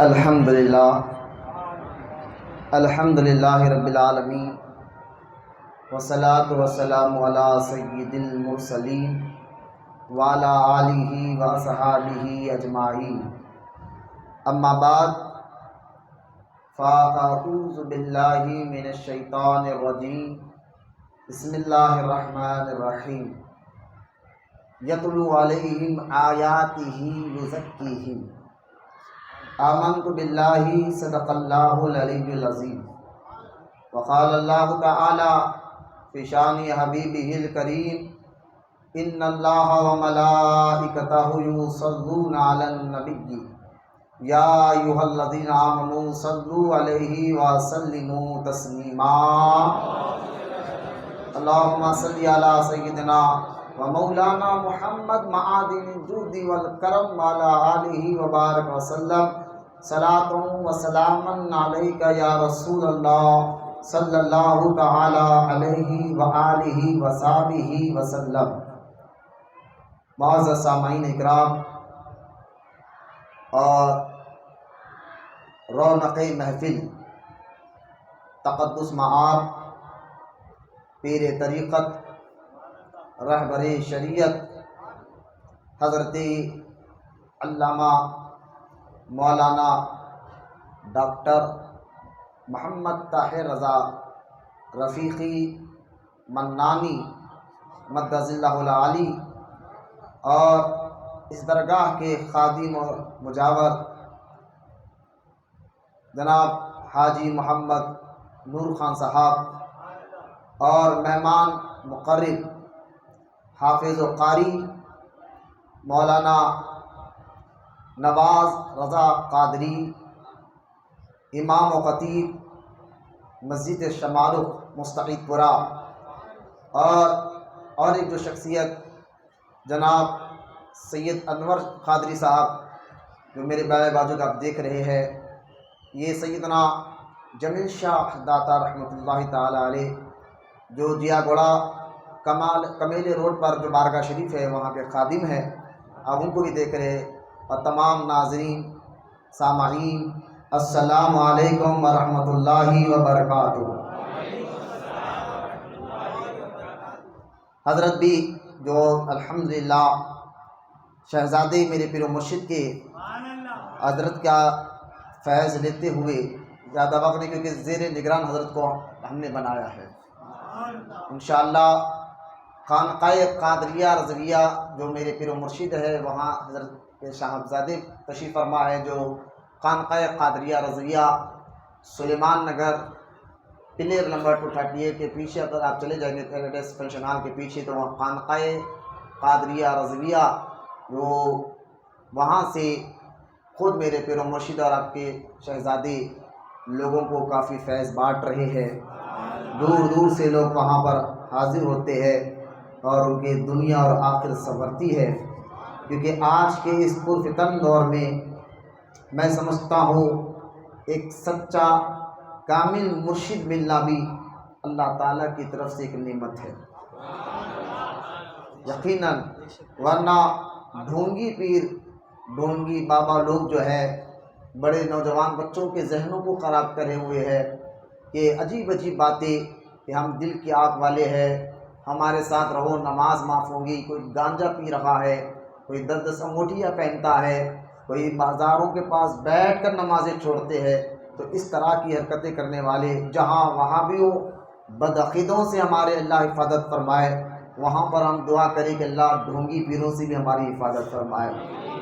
الحمدللہ رب العالمین والصلاة والسلام علی سید المرسلین وعلی آلہ وصحابہ اجمعین، اما بعد فاعوذ باللہ من الشیطان الرجیم، بسم اللہ الرحمن الرحیم، یتلو علیہم آیاتہ یزکیہم، آمنت باللہ صدق اللہ العلی العظیم۔ وقال اللہ تعالی فی شان حبیبہ الکریم، ان اللہ وملائکتہ یصلون علی النبی یا ایھا الذین آمنوا صلوا علیہ وسلموا تسلیما۔ اللہم صل علی سیدنا ومولانا محمد معادن الجود والکرم وعلی آلہ وبارک وسلم، صلاۃ و سلاما علیک یا رسول اللہ صلی اللہ تعالی علیہ وآلہ وصحبہ وسلم۔ معزز سامعین اکرام اور رونق محفل تقدس مآب پیر طریقت رہبر شریعت حضرت علامہ مولانا ڈاکٹر محمد طاہر رضا رفیقی منانی مدظ اللہ العالی اور اس درگاہ کے خادم اور مجاور جناب حاجی محمد نور خان صاحب اور مہمان مقرب حافظ و قاری مولانا نواز رضا قادری، امام و خطیب مسجد شمالخ مستعید پورہ، اور ایک جو شخصیت جناب سید انور قادری صاحب جو میرے بائیں بازو کا آپ دیکھ رہے ہیں، یہ سیدنا جمیل شاہ داتا رحمۃ اللہ تعالی علیہ جو جیا گوڑا کمیل روڈ پر جو بارگاہ شریف ہے وہاں کے خادم ہیں، آپ ان کو بھی دیکھ رہے ہیں۔ اور تمام ناظرین سامعین، السلام علیکم ورحمۃ اللہ وبرکاتہ۔ حضرت بھی جو الحمدللہ شہزادے میرے پیر و مرشد کے حضرت کا فیض لیتے ہوئے زیادہ وقت نہیں، کیونکہ زیر نگران حضرت کو ہم نے بنایا ہے انشاءاللہ۔ خانقاہ قادریہ رضویہ جو میرے پیر و مرشد ہے، وہاں حضرت کے صاحبزادے تشریف فرما ہے، جو خانقاہ قادریہ رضویہ سلیمان نگر پلیئر نمبر 238 کے پیچھے اگر آپ چلے جائیں گے پیراڈائز فنکشن ہال کے پیچھے، تو وہاں خانقاہ قادریہ رضویہ جو وہاں سے خود میرے پیر و مرشد اور آپ کے شہزادے لوگوں کو کافی فیض بانٹ رہے ہیں۔ دور دور سے لوگ وہاں پر حاضر ہوتے ہیں اور ان کی دنیا اور آخرت سنورتی ہے، کیونکہ آج کے اس پرفتن دور میں میں سمجھتا ہوں ایک سچا کامل مرشد ملنا بھی اللہ تعالیٰ کی طرف سے ایک نعمت ہے یقیناً، ورنہ ڈھونگی پیر ڈھونگی بابا لوگ جو ہے بڑے نوجوان بچوں کے ذہنوں کو خراب کرے ہوئے ہیں کہ عجیب عجیب باتیں کہ ہم دل کی آگ والے ہیں، ہمارے ساتھ رہو نماز معاف ہوگی۔ کوئی گانجا پی رہا ہے، کوئی 10 انگوٹھیاں پہنتا ہے، کوئی بازاروں کے پاس بیٹھ کر نمازیں چھوڑتے ہیں۔ تو اس طرح کی حرکتیں کرنے والے جہاں وہاں بھی ہو، بدعقیدوں سے ہمارے اللہ حفاظت فرمائے، وہاں پر ہم دعا کریں کہ اللہ ڈھونگی پیروں سے بھی ہماری حفاظت فرمائے۔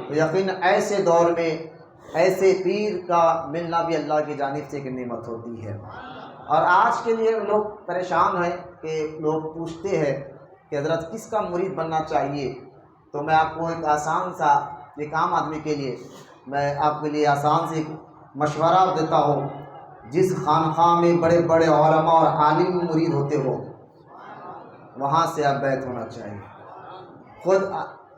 تو یقین ایسے دور میں ایسے پیر کا ملنا بھی اللہ کی جانب سے ایک نعمت ہوتی ہے۔ اور آج کے لیے لوگ پریشان ہیں کہ لوگ پوچھتے ہیں کہ حضرت کس کا مرید بننا چاہیے، تو میں آپ کو ایک آسان سا، ایک عام آدمی کے لیے میں آپ کے لیے آسان سے مشورہ دیتا ہوں۔ جس خانقاہ میں بڑے بڑے علماء اور عالم مرید ہوتے ہو، وہاں سے آپ بیعت ہونا چاہیے۔ خود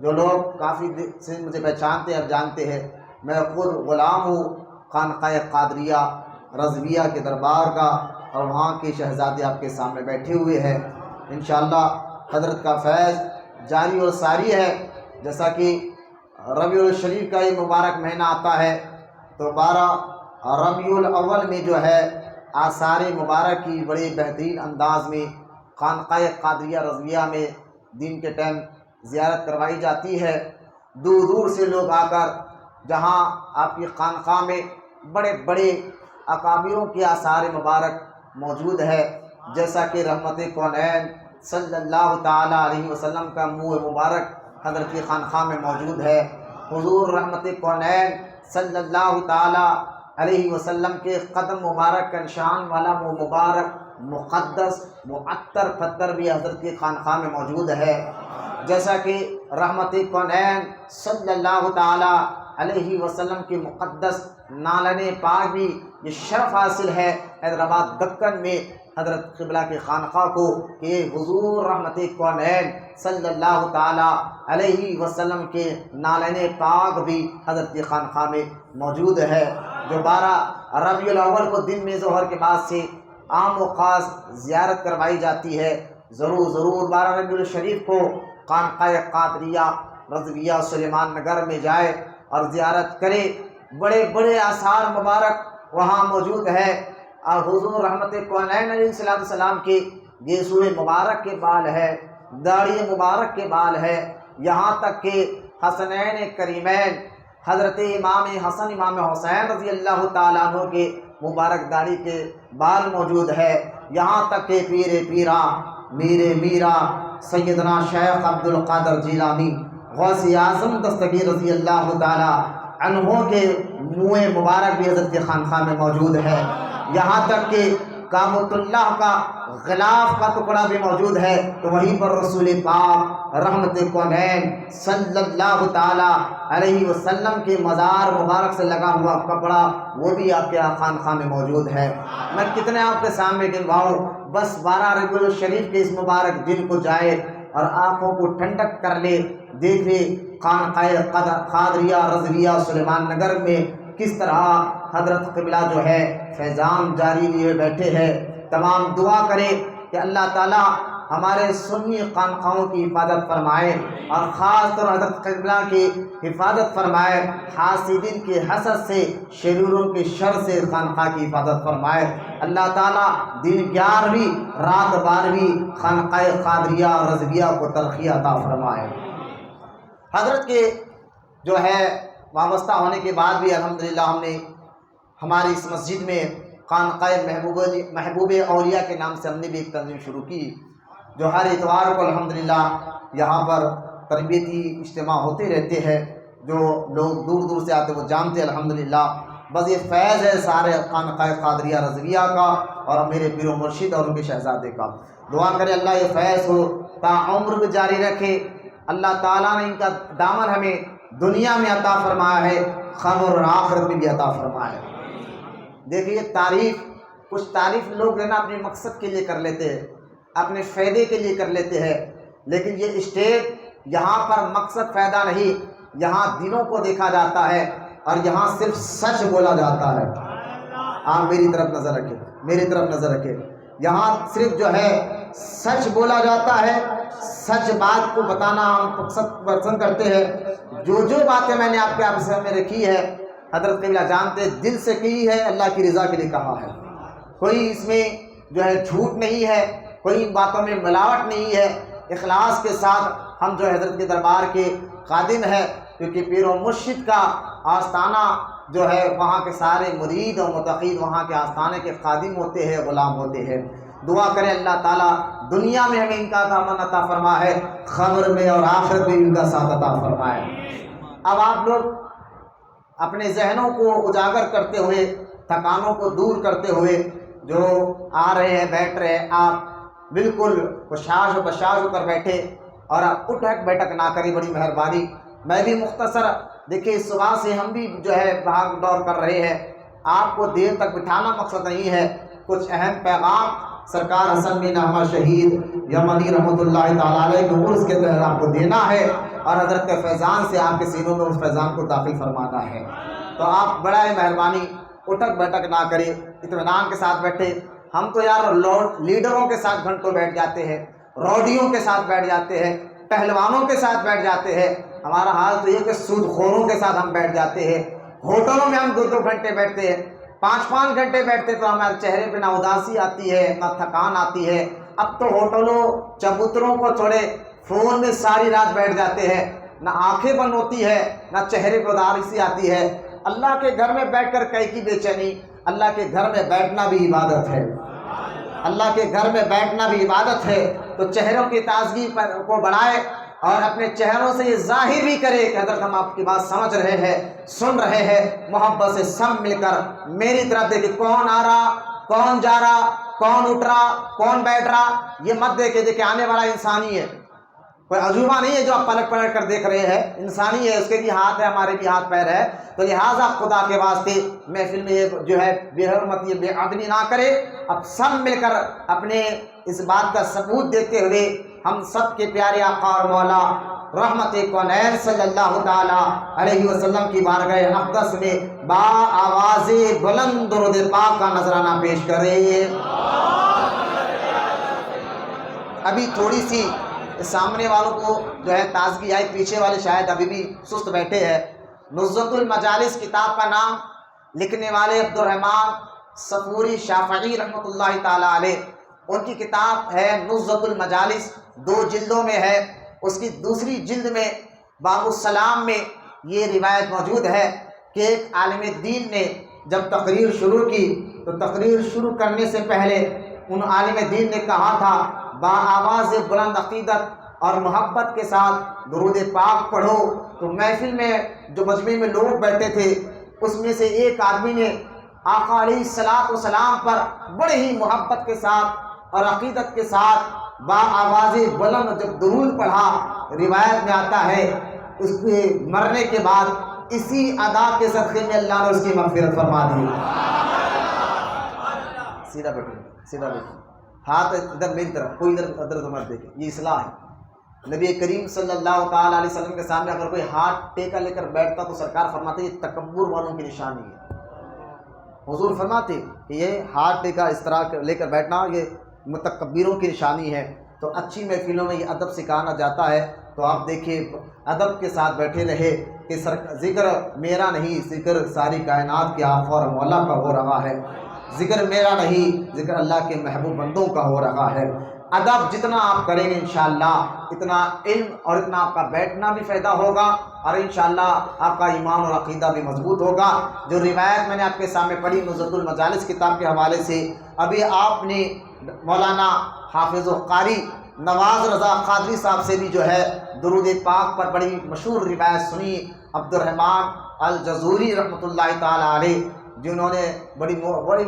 جو لوگ کافی دن سے مجھے پہچانتے ہیں، اب جانتے ہیں، میں خود غلام ہوں خانقاہ قادریہ رضویہ کے دربار کا، اور وہاں کے شہزادے آپ کے سامنے بیٹھے ہوئے ہیں۔ انشاءاللہ حضرت کا فیض جاری و ساری ہے۔ جیسا کہ ربیع الشریف کا یہ مبارک مہینہ آتا ہے تو 12 ربیع الاول میں جو ہے آثار مبارک کی بڑے بہترین انداز میں خانقاہ قادریہ رضویہ میں دن کے ٹائم زیارت کروائی جاتی ہے۔ دور دور سے لوگ آ کر جہاں آپ کی خانقاہ میں بڑے بڑے اکابروں کے آثار مبارک موجود ہے، جیسا کہ رحمت کونین صلی اللہ تعالیٰ علیہ وسلم کا منہ مبارک حضرت کی خانقاہ میں موجود ہے۔ حضور رحمت کونین صلی اللہ تعالیٰ علیہ وسلم کے قدم مبارک کا نشان والا منہ مبارک مقدس معطر پتھر بھی حضرت کی خانقاہ میں موجود ہے، جیسا کہ رحمت کونین صلی اللہ تعالیٰ علیہ وسلم کے مقدس نالن پاک بھی یہ شرف حاصل ہے حیدرآباد دکن میں حضرت قبلہ کے خانقاہ کو کہ حضور رحمت کونین صلی اللہ تعالیٰ علیہ وسلم کے نالن پاک بھی حضرت کی خانقاہ میں موجود ہے، جو 12 ربیع الاول کو دن میں ظہر کے بعد سے عام و خاص زیارت کروائی جاتی ہے۔ ضرور 12 ربیع الشریف کو خانقاہ قادریہ رضویہ سلیمان نگر میں جائے اور زیارت کرے۔ بڑے بڑے آثار مبارک وہاں موجود ہے، اور حضور رحمت کونین علیہ السلام کے گیسوئے مبارک کے بال ہے، داڑھی مبارک کے بال ہے، یہاں تک کہ حسنین کریمین حضرت امام حسن امام حسین رضی اللہ تعالیٰ عنہ کے مبارک داڑھی کے بال موجود ہے، یہاں تک کہ پیر پیرا میر میرا سیدنا شیخ عبد القادر جیلانی غوث اعظم دستگیر رضی اللہ تعالیٰ عنہ کے منہ مبارک بھی حضرت کی خانقاہ میں موجود ہے، یہاں تک کہ کعبۃ اللہ کا غلاف کا ٹکڑا بھی موجود ہے، تو وہیں پر رسول پاک رحمت کونین صلی اللہ تعالیٰ علیہ وسلم کے مزار مبارک سے لگا ہوا کپڑا وہ بھی آپ کے خانقاہ میں موجود ہے۔ میں کتنے آپ کے سامنے گنواؤں، بس 12 ربیع الشریف کے اس مبارک دن کو جائے اور آنکھوں کو ٹھنڈک کر لے، دیکھے خانقاہ قادریہ رضویہ سلیمان نگر میں کس طرح حضرت قبلہ جو ہے فیضان جاری لیے بیٹھے ہیں۔ تمام دعا کرے کہ اللہ تعالیٰ ہمارے سنی خانقاہوں کی حفاظت فرمائے، اور خاص طور حضرت قبلہ کی حفاظت فرمائے، حاسدین کے حسد سے، شروروں کے شر سے خانقاہ کی حفاظت فرمائے۔ اللہ تعالیٰ دن 11ویں رات 12ویں خانقاہ قادریہ رضویہ کو ترقی عطا فرمائے۔ حضرت کے جو ہے وابستہ ہونے کے بعد بھی الحمدللہ ہم نے ہماری اس مسجد میں خانقاہ محبوب اولیاء کے نام سے ہم نے بھی ایک تنظیم شروع کی، جو ہر اتوار کو الحمدللہ یہاں پر تربیتی اجتماع ہوتے رہتے ہیں، جو لوگ دور دور سے آتے وہ جانتے ہیں الحمدللہ۔ بس یہ فیض ہے سارے خانقاہ قادریہ رضویہ کا اور میرے پیر و مرشد اور ان کے شہزادے کا۔ دعا کرے اللہ یہ فیض ہو تا عمر بھی جاری رکھے، اللہ تعالیٰ نے ان کا دامن ہمیں دنیا میں عطا فرمایا ہے، خبر اور آخرت میں بھی عطا فرمایا ہے۔ دیکھیے کچھ تعریف لوگ جو ہے نا اپنے مقصد کے لیے کر لیتے ہیں، اپنے فائدے کے لیے کر لیتے ہیں، لیکن یہ اسٹیج یہاں پر مقصد فائدہ نہیں، یہاں دلوں کو دیکھا جاتا ہے اور یہاں صرف سچ بولا جاتا ہے۔ آپ میری طرف نظر رکھیں، یہاں صرف جو ہے سچ بولا جاتا ہے، سچ بات کو بتانا ہم پسند کرتے ہیں۔ جو باتیں میں نے آپ کے سامنے رکھی ہے حضرت قبلہ جانتے دل سے کی ہے، اللہ کی رضا کے لیے کہا ہے، کوئی اس میں جو ہے جھوٹ نہیں ہے، کوئی ان باتوں میں ملاوٹ نہیں ہے، اخلاص کے ساتھ ہم جو حضرت کے دربار کے خادم ہیں، کیونکہ پیر و مرشد کا آستانہ جو ہے وہاں کے سارے مرید اور متقید وہاں کے آستانے کے خادم ہوتے ہیں، غلام ہوتے ہیں۔ دعا کریں اللہ تعالیٰ دنیا میں ہمیں ان کا امن عطا فرمائے، خبر میں اور آخرت میں ان کا ساتھ عطا فرمائے۔ اب آپ لوگ اپنے ذہنوں کو اجاگر کرتے ہوئے، تھکانوں کو دور کرتے ہوئے جو آ رہے ہیں بیٹھ رہے ہیں، آپ بالکل خوشاش و بشاش ہو کر بیٹھے اور آپ اٹھک بیٹھک نہ کریں، بڑی مہربانی۔ میں بھی مختصر دیکھیے صبح سے ہم بھی جو ہے بھاگ دوڑ کر رہے ہیں، آپ کو دیر تک بٹھانا مقصد نہیں ہے، کچھ اہم پیغام سرکار حسن بن احمد شہید یمنی رحمۃ اللہ تعالیٰ علیہ کے عرس کے تحت آپ کو دینا ہے، اور حضرت کے فیضان سے آپ کے سینوں میں اس فیضان کو داخل فرمانا ہے۔ تو آپ بڑا مہربانی اٹھک بیٹھک نہ کریں، اطمینان کے ساتھ بیٹھے۔ ہم تو یار لیڈروں کے ساتھ گھنٹوں بیٹھ جاتے ہیں، روڈیوں کے ساتھ بیٹھ جاتے ہیں، پہلوانوں کے ساتھ بیٹھ جاتے ہیں، ہمارا حال تو یہ کہ سود خوروں کے ساتھ ہم بیٹھ جاتے ہیں۔ ہوٹلوں میں ہم 2-2 گھنٹے بیٹھتے ہیں، 5-5 گھنٹے بیٹھتے تو ہمارے چہرے پہ نہ اداسی آتی ہے نہ تھکان آتی ہے۔ اب تو ہوٹلوں چبوتروں کو چھوڑے فون میں ساری رات بیٹھ جاتے ہیں، نہ آنکھیں بند ہوتی ہے نہ چہرے پہ اداسی آتی ہے۔ اللہ کے گھر میں بیٹھ کر کئی کی بے چینی، اللہ کے گھر میں بیٹھنا بھی عبادت ہے، اللہ کے گھر میں بیٹھنا بھی عبادت ہے۔ تو چہروں کی تازگی کو بڑھائے اور اپنے چہروں سے یہ ظاہر بھی کرے کہ حضرت ہم آپ کی بات سمجھ رہے ہیں، سن رہے ہیں۔ محبت سے سب مل کر میری طرف دیکھیں، کون آ رہا، کون جا رہا، کون اٹھ رہا، کون بیٹھ رہا، یہ مت دیکھے دیکھے آنے والا انسانی ہے، کوئی عجوبہ نہیں ہے جو آپ پلٹ پلٹ کر دیکھ رہے ہیں، انسانی ہے، اس کے بھی ہاتھ ہے، ہمارے بھی ہاتھ پیر ہے۔ تو لہٰذا خدا کے واسطے محفل میں یہ جو ہے بے حرمتی بے ادبی نہ کرے۔ اب سب مل کر اپنے اس بات کا ثبوت دیتے ہوئے ہم سب کے پیارے آقا اور مولا رحمت کونین صلی اللہ تعالی علیہ وسلم کی بارگاہ اقدس میں با آواز بلند درود پاک کا نذرانہ پیش کریں۔ ابھی تھوڑی سی سامنے والوں کو جو ہے تازگی آئی، پیچھے والے شاید ابھی بھی سست بیٹھے ہیں۔ نزہۃ المجالس کتاب کا نام لکھنے والے عبدالرحمن صفوری شافعی رحمۃ اللہ تعالی علیہ، ان کی کتاب ہے نزہۃ المجالس، 2 جلدوں میں ہے۔ اس کی دوسری جلد میں باب السلام میں یہ روایت موجود ہے کہ ایک عالم دین نے جب تقریر شروع کی تو تقریر شروع کرنے سے پہلے ان عالم دین نے کہا تھا با آواز بلند عقیدت اور محبت کے ساتھ درود پاک پڑھو۔ تو محفل میں جو مجمع میں لوگ بیٹھے تھے اس میں سے ایک آدمی نے آقا علیہ الصلوۃ والسلام پر بڑے ہی محبت کے ساتھ اور عقیدت کے ساتھ با آواز بلند جب درود پڑھا، روایت میں آتا ہے اس کے مرنے کے بعد اسی ادا کے صدقے میں اللہ نے اس کی مغفرت فرما دی۔ سیدھا بیٹھو، سیدھا بیٹھو، ہاتھ ادھر میری طرف، کوئی ادھر مت دیکھے، یہ اصلاح ہے۔ نبی کریم صلی اللہ تعالی علیہ وسلم کے سامنے اگر کوئی ہاتھ ٹیکا لے کر بیٹھتا تو سرکار فرماتے یہ تکبر والوں کی نشانی ہے۔ حضور فرماتے کہ یہ ہاتھ ٹیکا اس طرح لے کر بیٹھنا یہ متکبروں کی نشانی ہے۔ تو اچھی محفلوں میں یہ ادب سکھانا جاتا ہے۔ تو آپ دیکھیے ادب کے ساتھ بیٹھے رہے کہ ذکر میرا نہیں، ذکر ساری کائنات کے آقا اور مولا کا ہو رہا ہے، ذکر میرا نہیں، ذکر اللہ کے محبوب بندوں کا ہو رہا ہے۔ ادب جتنا آپ کریں گے انشاءاللہ اتنا علم اور اتنا آپ کا بیٹھنا بھی فائدہ ہوگا اور انشاءاللہ آپ کا ایمان اور عقیدہ بھی مضبوط ہوگا۔ جو روایت میں نے آپ کے سامنے پڑھی نزہۃ المجالس کتاب کے حوالے سے، ابھی آپ نے مولانا حافظ و قاری نواز رضا قادری صاحب سے بھی جو ہے درود پاک پر بڑی مشہور روایت سنی۔ عبدالرحمن الجزوری رحمۃ اللہ تعالی علیہ جنہوں نے بڑی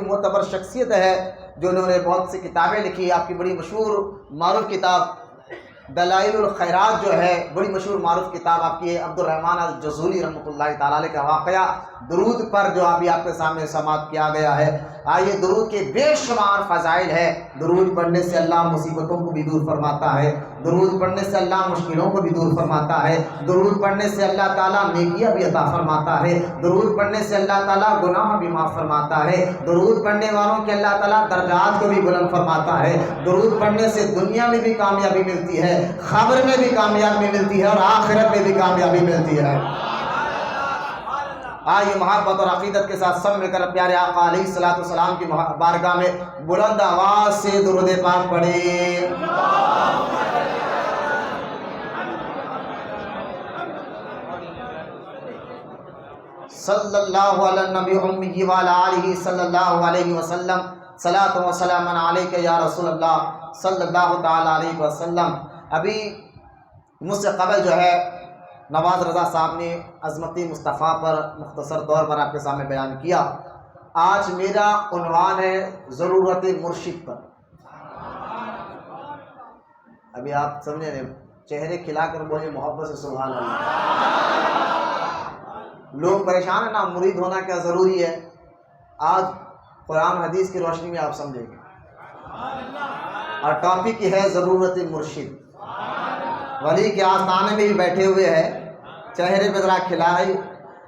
معتبر شخصیت ہے، جو انہوں نے بہت سی کتابیں لکھی، آپ کی بڑی مشہور معروف کتاب دلائل الخیرات جو ہے بڑی مشہور معروف کتاب آپ کی ہے۔ عبدالرحمن الجزوری رحمۃ اللہ تعالی علیہ کا واقعہ درود پر جو ابھی آپ کے سامنے سماعت کیا گیا ہے۔ آئیے درود کے بے شمار فضائل ہے۔ درود پڑھنے سے اللہ مصیبتوں کو بھی دور فرماتا ہے، درود پڑھنے سے اللہ مشکلوں کو بھی دور فرماتا ہے، درود پڑھنے سے اللہ تعالیٰ نیکیاں بھی عطا فرماتا ہے، درود پڑھنے سے اللہ تعالیٰ گناہ بھی معاف فرماتا ہے، درود پڑھنے والوں کے اللہ تعالیٰ درجات کو بھی بلند فرماتا ہے، درود پڑھنے سے دنیا میں بھی کامیابی ملتی ہے، خبر میں بھی کامیابی ملتی ہے اور آخرت میں بھی کامیابی ملتی ہے۔ آئیے محبت اور عقیدت کے ساتھ سب مل کر پیارے آقا علیہ الصلوۃ والسلام کی بارگاہ میں بلند آواز سے درود پاک پڑھیں۔ صلی اللہ علی النبی امی وعلی آلہ صلی اللہ علیہ وسلم، صلاۃ و سلام علیک یا رسول اللہ صلی اللہ تعالی علیہ وسلم۔ ابھی مجھ سے قبل جو ہے نواز رضا صاحب نے عظمت مصطفیٰ پر مختصر طور پر آپ کے سامنے بیان کیا۔ آج میرا عنوان ہے ضرورت مرشد پر۔ ابھی آپ سمجھے نہیں، چہرے کھلا کر بولے محبت سے سبحان اللہ۔ لوگ پریشان ہیں نا، مرید ہونا کیا ضروری ہے؟ آج قرآن حدیث کی روشنی میں آپ سمجھیں گے، اور ٹاپک یہ ہے ضرورت مرشد۔ ولی کے آستانے میں بھی بیٹھے ہوئے ہیں، چہرے پہ ذرا کھلائے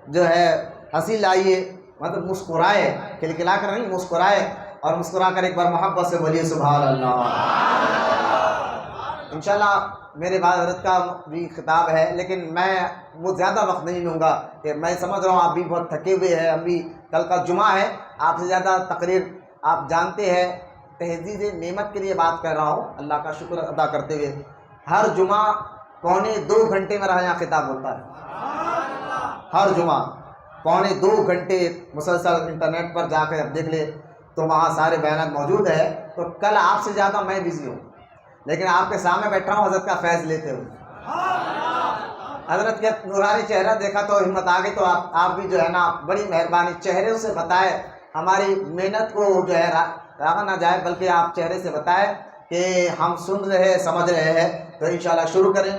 جو ہے ہنسی لائیے، مطلب مسکرائے، کھلکھلا کر نہیں، مسکرائے، اور مسکرا کر ایک بار محبت سے بولیے سبحان اللہ۔ انشاءاللہ میرے بعد حضرت کا بھی خطاب ہے، لیکن میں وہ زیادہ وقت نہیں لوں گا کہ میں سمجھ رہا ہوں آپ بھی بہت تھکے ہوئے ہیں، ابھی کل کا جمعہ ہے، آپ سے زیادہ تقریر آپ جانتے ہیں، تہذیب نعمت کے لیے بات کر رہا ہوں، اللہ کا شکر ادا کرتے ہوئے۔ ہر جمعہ پونے 2 گھنٹے میرا یہاں خطاب ہوتا ہے، ہر جمعہ پونے 2 گھنٹے مسلسل انٹرنیٹ پر جا کے اب دیکھ لے تو وہاں سارے بیانات موجود ہے۔ تو کل آپ سے زیادہ میں بزی ہوں، لیکن آپ کے سامنے بیٹھا ہوں حضرت کا فیض لیتے ہوئے۔ حضرت کے نورانی چہرہ دیکھا تو ہمت آ گئی، تو آپ بھی جو ہے نا بڑی مہربانی چہرے سے بتائے، ہماری محنت کو جو ہے راغ نہ جائے، بلکہ آپ چہرے سے بتائے کہ ہم سن رہے ہیں، سمجھ رہے ہیں۔ تو انشاءاللہ شروع کریں۔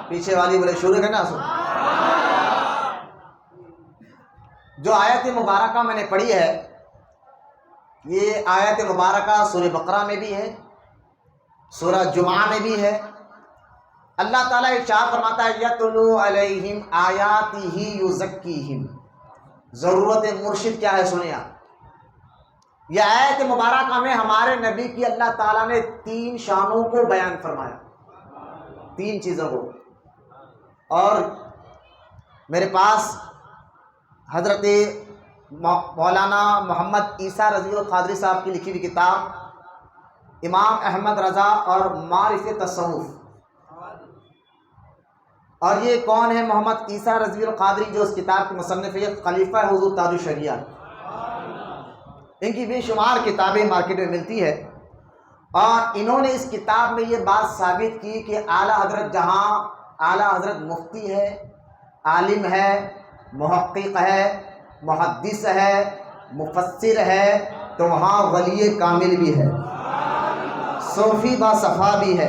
پیچھے والی بولے شروع کریں نا۔ جو آیت مبارکہ میں نے پڑھی ہے، یہ آیت مبارکہ سورہ بقرہ میں بھی ہے، سورہ جمعہ میں بھی ہے۔ اللہ تعالیٰ ارشاد فرماتا ہے یتلو علیہم آیاتہ یزکیہم۔ ضرورت مرشد کیا ہے سنیں آپ۔ یہ آیت مبارکہ میں ہمارے نبی کی اللہ تعالیٰ نے 3 شانوں کو بیان فرمایا، 3 چیزوں کو۔ اور میرے پاس حضرت مولانا محمد عیسیٰ رضوی القادری صاحب کی لکھی ہوئی کتاب امام احمد رضا اور معرفت تصوف، اور یہ کون ہے محمد عیسیٰ رضوی القادری جو اس کتاب کے مصنف ہے، خلیفہ حضور تاج الشریعہ، ان کی بے شمار کتابیں مارکیٹ میں ملتی ہے۔ اور انہوں نے اس کتاب میں یہ بات ثابت کی کہ اعلیٰ حضرت جہاں اعلیٰ حضرت مفتی ہے، عالم ہے، محقق ہے، محدث ہے، مفسر ہے، تو وہاں ولی کامل بھی ہے، صوفی با صفا بھی ہے،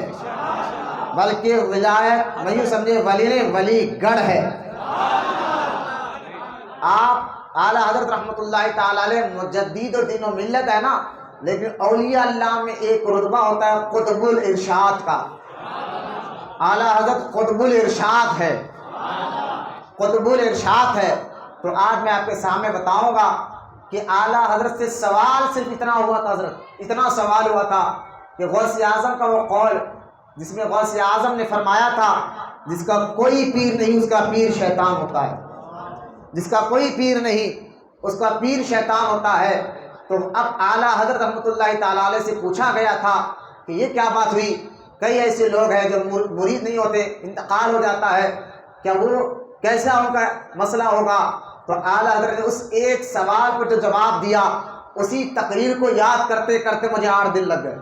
بلکہ ولایت میں یوں سمجھے ولی نے ولی گڑھ ہے۔ آپ اعلیٰ حضرت رحمۃ اللہ تعالیٰ علیہ مجدد دین و ملت ہے نا، لیکن اولیاء اللہ میں ایک رتبہ ہوتا ہے قطب الارشاد کا۔ اعلیٰ حضرت قطب الارشاد ہے، قطب الارشاد ہے۔ تو آج میں آپ کے سامنے بتاؤں گا کہ اعلیٰ حضرت سے سوال صرف اتنا ہوا تھا، حضرت اتنا سوال ہوا تھا کہ غوث اعظم کا وہ قول جس میں غوث اعظم نے فرمایا تھا جس کا کوئی پیر نہیں اس کا پیر شیطان ہوتا ہے، جس کا کوئی پیر نہیں اس کا پیر شیطان ہوتا ہے۔ تو اب اعلیٰ حضرت رحمۃ اللہ تعالیٰ علیہ سے پوچھا گیا تھا کہ یہ کیا بات ہوئی، کئی ایسے لوگ ہیں جو مرید نہیں ہوتے، انتقال ہو جاتا ہے، کیا وہ کیسا ان کا مسئلہ ہوگا؟ تو اعلیٰ حضرت نے اس ایک سوال پر جو جواب دیا، اسی تقریر کو یاد کرتے کرتے مجھے 8 دن لگ گئے۔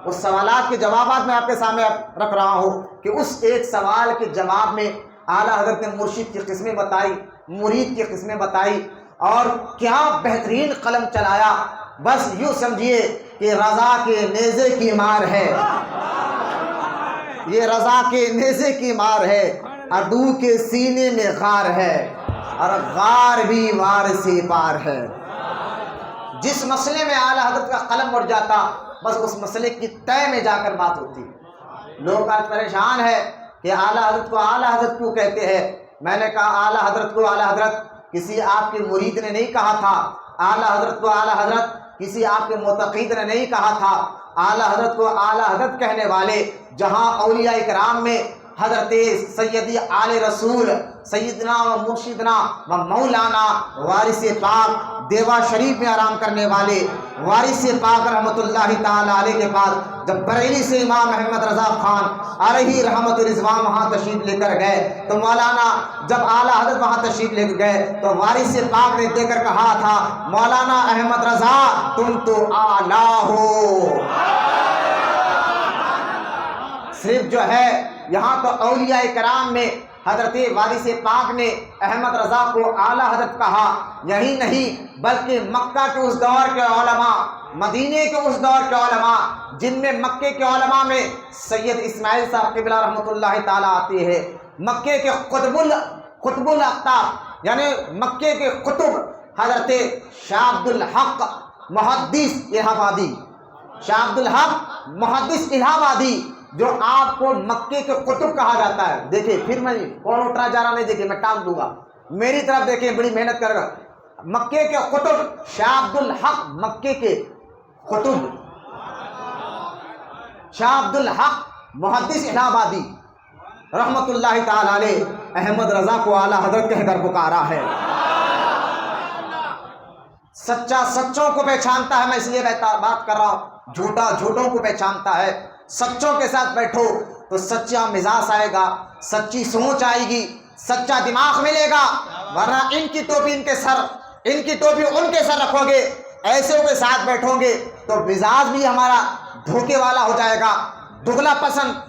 اس سوالات کے جوابات میں آپ کے سامنے رکھ رہا ہوں کہ اس ایک سوال کے جواب میں اعلیٰ حضرت نے مرشد کی قسمیں بتائی، مرید کی قسمیں بتائی، اور کیا بہترین قلم چلایا۔ بس یوں سمجھیے کہ رضا کے نیزے کی مار ہے، یہ رضا کے نیزے کی مار ہے، عدو کے سینے میں غار ہے، اور غار بھی وار سے پار ہے۔ جس مسئلے میں اعلیٰ حضرت کا قلم اٹھ جاتا، بس اس مسئلے کی طے میں جا کر بات ہوتی۔ لوگ آج پریشان ہے کہ اعلیٰ حضرت کو اعلیٰ حضرت کیوں کہتے ہیں۔ میں نے کہا اعلیٰ حضرت کو اعلیٰ حضرت کسی آپ کے مرید نے نہیں کہا تھا، اعلیٰ حضرت کو اعلیٰ حضرت کسی آپ کے معتقد نے نہیں کہا تھا۔ اعلیٰ حضرت کو اعلیٰ حضرت کہنے والے جہاں اولیاء کرام میں حضرت سیدی آل رسول سیدنا و مرشدنا و مولانا وارث پاک دیوا شریف میں آرام کرنے والے وارث پاک رحمۃ اللہ تعالی علیہ کے پاس جب بریلی سے امام احمد رضا خان علیہ رحمت رضوان وہاں تشریف لے کر گئے، تو مولانا جب اعلیٰ حضرت وہاں تشریف لے کر گئے تو وارث پاک نے دے کر کہا تھا مولانا احمد رضا تم تو اعلیٰ ہو۔ صرف جو ہے یہاں تو اولیاء کرام میں حضرت وارث پاک نے احمد رضا کو اعلیٰ حضرت کہا، یہی نہیں بلکہ مکہ کے اس دور کے علماء، مدینے کے اس دور کے علماء، جن میں مکے کے علماء میں سید اسماعیل صاحب قبلہ رحمۃ اللہ تعالیٰ آتے ہیں، مکے کے قطب الاقطاب یعنی مکے کے قطب حضرت شاہ عبد الحق محدث الہ آبادی، شاہ عبد الحق محدث الہ آبادی جو آپ کو مکے کے قطب کہا جاتا ہے۔ دیکھیں پھر میں کون اٹھا جا رہا نہیں، دیکھیں میں ٹانگ دوں گا، میری طرف دیکھیں، بڑی محنت کر رہا۔ مکے کے قطب شاہ عبد الحق، مکے کے قطب شاہ عبد الحق محدث الہ آبادی رحمت اللہ تعالی علیہ احمد رضا کو اعلیٰ حضرت کہہ کر پکارا ہے۔ سچا سچوں کو پہچانتا ہے، میں اس لیے بات کر رہا ہوں، جھوٹا جھوٹوں کو پہچانتا ہے۔ سچوں کے ساتھ بیٹھو تو سچا مزاج آئے گا، سچی سوچ آئے گی، سچا دماغ ملے گا، ورنہ ان کی ٹوپی ان کے سر، ان کی ٹوپی ان کے سر رکھو گے، ایسے کے ساتھ بیٹھو گے تو مزاج بھی ہمارا دھوکے والا ہو جائے گا، دگلا پسند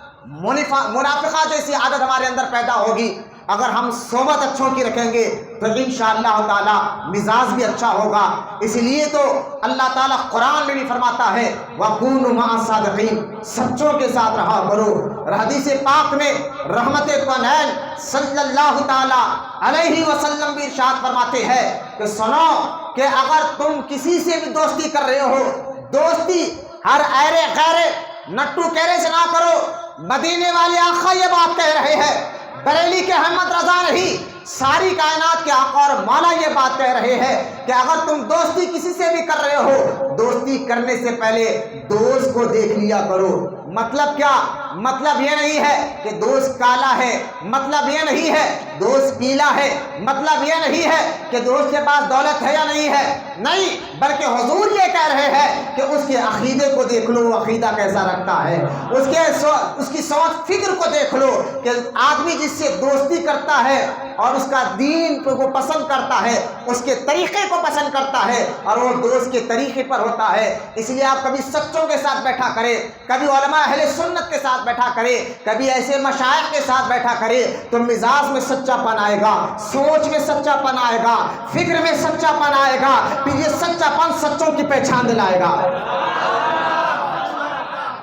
منافقہ جیسی عادت ہمارے اندر پیدا ہوگی۔ اگر ہم صحبت اچھوں کی رکھیں گے تو انشاءاللہ تعالی مزاج بھی اچھا ہوگا۔ اس لیے تو اللہ تعالیٰ قرآن میں بھی فرماتا ہے وَكُونُوا مَعَ الصَّادِقِينَ، سچوں کے ساتھ رہا کرو۔ حدیث پاک میں رحمت کونین صلی اللہ تعالی علیہ وسلم بھی ارشاد فرماتے ہیں کہ سنو کہ اگر تم کسی سے بھی دوستی کر رہے ہو، دوستی ہر ایرے غیرے نٹو کہرے سے نہ کرو۔ مدینے والے آقا یہ بات کہہ رہے ہیں، بریلی کے احمد رضا نہیں، ساری کائنات کے آقا اور مولا یہ بات کہہ رہے ہیں کہ اگر تم دوستی کسی سے بھی کر رہے ہو، دوستی کرنے سے پہلے دوست کو دیکھ لیا کرو۔ مطلب کیا؟ مطلب یہ نہیں ہے کہ دوست کالا ہے، مطلب یہ نہیں ہے دوست پیلا ہے، مطلب یہ نہیں ہے کہ دوست کے پاس دولت ہے یا نہیں ہے، نہیں، بلکہ حضور یہ کہہ رہے ہیں کہ اس کے عقیدے کو دیکھ لو، عقیدہ کیسا رکھتا ہے، اس کی سوچ فکر کو دیکھ لو کہ آدمی جس سے دوستی کرتا ہے اور اس کا دین کو پسند کرتا ہے، اس کے طریقے کو پسند کرتا ہے اور وہ دوست کے طریقے پر ہوتا ہے۔ اس لیے آپ کبھی سچوں کے ساتھ بیٹھا کرے، کبھی علماء اہل سنت کے ساتھ بیٹھا کرے، کبھی ایسے مشائخ کے ساتھ بیٹھا کرے تو مزاج میں سچا پن آئے گا، سوچ میں سچا پن آئے گا، فکر میں سچا پن آئے گا، پھر یہ سچا پن سچوں کی پہچان دلائے گا۔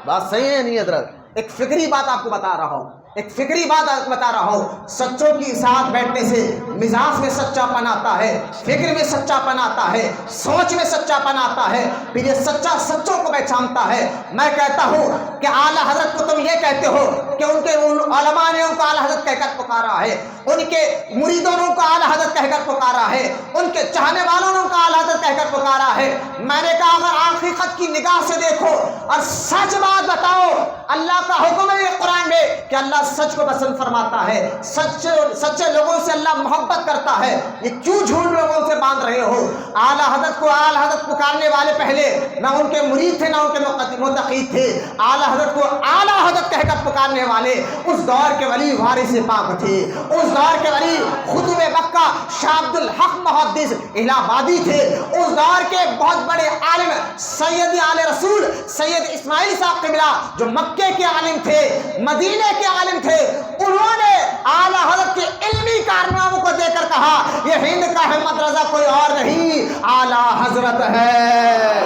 بات صحیح ہے نہیں حضرت؟ ایک فکری بات آپ کو بتا رہا ہوں، ایک فکری بات آپ کو بتا رہا ہوں، سچوں کی ساتھ بیٹھنے سے مزاج میں سچا پن آتا ہے، فکر میں سچا پن آتا ہے، سوچ میں سچا پن آتا ہے، پھر یہ سچا سچوں کو پہچانتا ہے۔ میں کہتا ہوں کہ اعلیٰ حضرت کو تم یہ کہتے ہو کہ ان کے علماء نے ان کو اعلیٰ حضرت کہہ کر پکارا ہے، ان کے مریدوں نے ان کو اعلیٰ حضرت کہہ کر پکارا ہے، ان کے چاہنے والوں نے ان کو اعلیٰ حضرت کہہ کر پکارا ہے۔ میں نے کہا اگر حقیقت کی نگاہ سے دیکھو اور سچ بات بتاؤ، اللہ کا حکم ہے یہ قرآن میں کہ اللہ سچ کو پسند فرماتا ہے، سچے لوگوں سے اللہ محبت کرتا ہے، یہ کیوں جھوٹ لوگوں سے باندھ رہے ہو؟ اعلیٰ حضرت کو اعلیٰ حضرت پکارنے والے پہلے نہ ان کے مرید تھے نہ ان کے متقی تھے، اعلیٰ حضرت کو اعلیٰ حضرت کہہ کر پکارنے والے اس دور کے ولی وارث پاک تھے، اس دور کے ولی خطب مکہ شاہ عبد الحق محدث الہ آبادی تھے، اس دور کے بہت بڑے عالم سید آل رسول سید اسماعیل صاحب قبلہ جو مکے کے عالم تھے، مدینے کے عالم تھے، انہوں نے اعلیٰ حضرت کے علمی کارناموں کو دے کر کہا یہ ہند کا احمد رضا کوئی اور نہیں، اعلیٰ حضرت ہے۔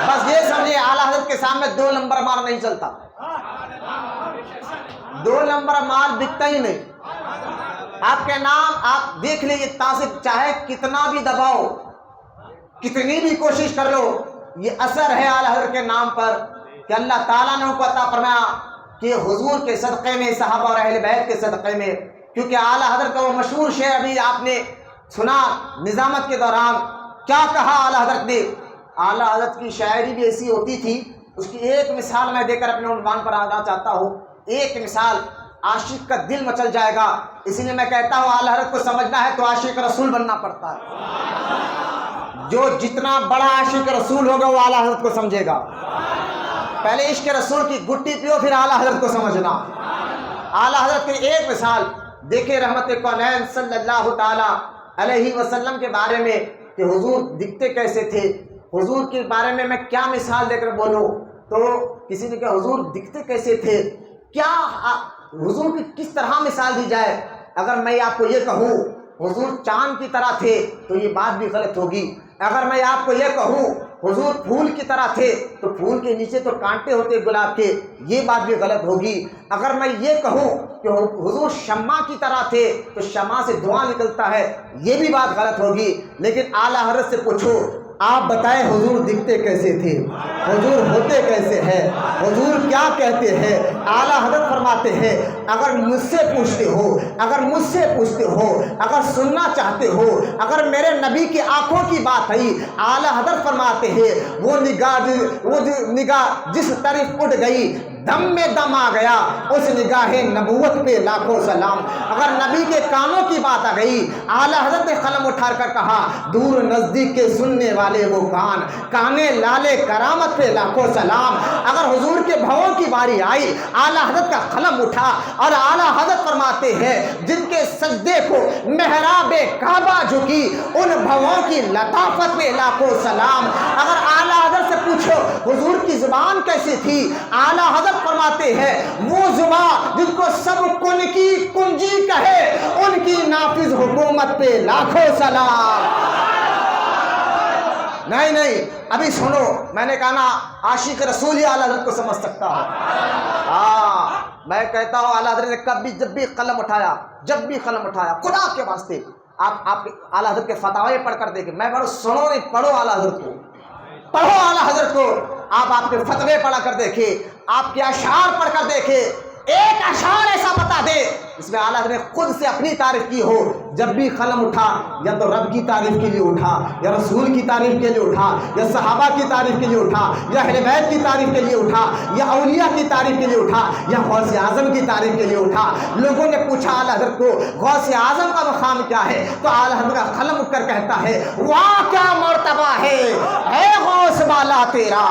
بس یہ سمجھے اعلیٰ حضرت کے سامنے دو نمبر مال نہیں چلتا، دو نمبر مال بکتا ہی نہیں۔ آپ کے نام آپ دیکھ لیجیے، تعصب چاہے کتنا بھی دباؤ، کتنی بھی کوشش کر لو، یہ اثر ہے اعلیٰ حضرت کے نام پر کہ اللہ تعالیٰ نے ان کو عطا فرمایا کہ حضور کے صدقے میں، صحابہ اور اہل بیت کے صدقے میں، کیونکہ اعلیٰ حضرت کا وہ مشہور شعر ابھی آپ نے سنا نظامت کے دوران، کیا کہا اعلیٰ حضرت نے؟ اعلیٰ حضرت کی شاعری بھی ایسی ہوتی تھی، اس کی ایک مثال میں دے کر اپنے عنوان پر آنا چاہتا ہوں، ایک مثال عاشق کا دل مچل جائے گا، اسی لیے میں کہتا ہوں اعلیٰ حضرت کو سمجھنا ہے تو عاشق رسول بننا پڑتا ہے۔ جو جتنا بڑا عاشق رسول ہوگا وہ اعلیٰ حضرت کو سمجھے گا۔ پہلے عشق رسول کی گٹی پیو پھر اعلیٰ حضرت کو سمجھنا۔ اعلیٰ حضرت کی ایک مثال دیکھیں، رحمت کونین صلی اللہ تعالی علیہ وسلم کے بارے میں کہ حضور دکھتے کیسے تھے، حضور کے بارے میں کیا مثال دے کر بولوں، تو کسی نے کہا حضور دکھتے کیسے تھے، کیا حضور کی کس طرح مثال دی جائے؟ اگر میں آپ کو یہ کہوں حضور چاند کی طرح تھے تو یہ بات بھی غلط ہوگی، اگر میں آپ کو یہ کہوں حضور پھول کی طرح تھے تو پھول کے نیچے تو کانٹے ہوتے گلاب کے، یہ بات بھی غلط ہوگی، اگر میں یہ کہوں کہ حضور شمع کی طرح تھے تو شمع سے دھواں نکلتا ہے، یہ بھی بات غلط ہوگی۔ لیکن اعلیٰ حضرت سے پوچھو آپ بتائیں حضور دکھتے کیسے تھے، حضور ہوتے کیسے ہیں، حضور کیا کہتے ہیں؟ اعلیٰ حضرت فرماتے ہیں اگر مجھ سے پوچھتے ہو، اگر مجھ سے پوچھتے ہو، اگر سننا چاہتے ہو، اگر میرے نبی کی آنکھوں کی بات آئی، اعلیٰ حضرت فرماتے ہیں وہ نگاہ جس طرف اٹھ گئی دم میں دم آ گیا، اس نگاہ نبوت پہ لاکھوں سلام۔ اگر نبی کے کانوں کی بات آ گئی، اعلیٰ حضرت نے قلم اٹھا کر کہا دور نزدیک کے سننے والے وہ کان، کانے لالے کرامت پہ لاکھوں سلام۔ اگر حضور کے بھووں کی باری آئی، اعلیٰ حضرت کا قلم اٹھا اور اعلیٰ حضرت فرماتے ہیں جن کے سجدے کو محراب کعبہ جھکی، ان بھووں کی لطافت پہ لاکھوں سلام۔ اگر اعلیٰ حضرت سے پوچھو حضور کی زبان کیسی تھی، اعلیٰ حضرت فرماتے ہیں وہ زبان جن کو سب کن کی کنجی کہے، ان کی نافذ حکومت پہ لاکھوں سلام۔ نہیں ابھی سنو، میں نے کہا نا عاشق رسول ہی اعلیٰ حضرت کو سمجھ سکتا ہے۔ میں کہتا ہوں اعلیٰ حضرت نے کبھی جب بھی قلم اٹھایا خدا کے واسطے آپ اعلیٰ حضرت کے فتاوے پڑھ کر دیکھیں، میں بڑھو سنو نہیں، پڑھو اعلیٰ حضرت کو، پڑھو اعلیٰ حضرت کو، آپ کے فتوے پڑھا کر دیکھیں، آپ کے اشعار پڑھ کر دیکھیں، ایک اشعار ایسا بتا دے اس میں اعلیٰ حضرت نے خود سے اپنی تعریف کی ہو، جب بھی قلم اٹھا یا تو رب کی تعریف کے لیے اٹھا، یا رسول کی تعریف کے لیے اٹھا، یا صحابہ کی تعریف کے لیے اٹھا، یا اہل بیت کی تعریف کے لیے اٹھا، یا اولیاء کی تعریف کے لیے اٹھا، یا غوث اعظم کی تعریف کے لیے اٹھا۔ لوگوں نے پوچھا اعلیٰ حضرت کو غوث اعظم کا مقام کیا ہے، تو اعلیٰ حضرت کا قلم اٹھ کر کہتا ہے واہ کیا مرتبہ ہے اے غوث بالا تیرا،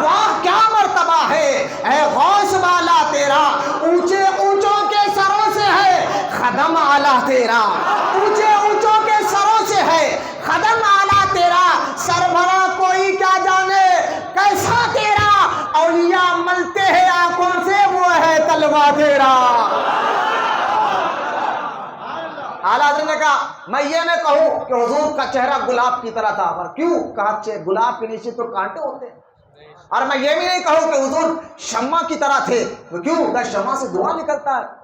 واہ کیا مرتبہ ہے اے غوث بالا تیرا، اونچے اونچوں کے سروں سے ہے قدم اعلیٰ تیرا، اونچے اونچوں کے سروں سے ہے قدم اعلیٰ تیرا، سربراہ کوئی کیا جانے کیسا تیرا، اولیاء ملتے ہیں آنکھوں سے وہ ہے طلبہ تیرا۔ اعلیٰ حضرت نے کہا میں یہ نہ کہوں کہ حضور کا چہرہ گلاب کی طرح تھا، اور کیوں کہا گلاب کے نیچے تو کانٹے ہوتے ہیں، اور میں یہ بھی نہیں کہوں کہ حضور شمع کی طرح تھے، کیوں کہ شمع سے دھواں نکلتا ہے،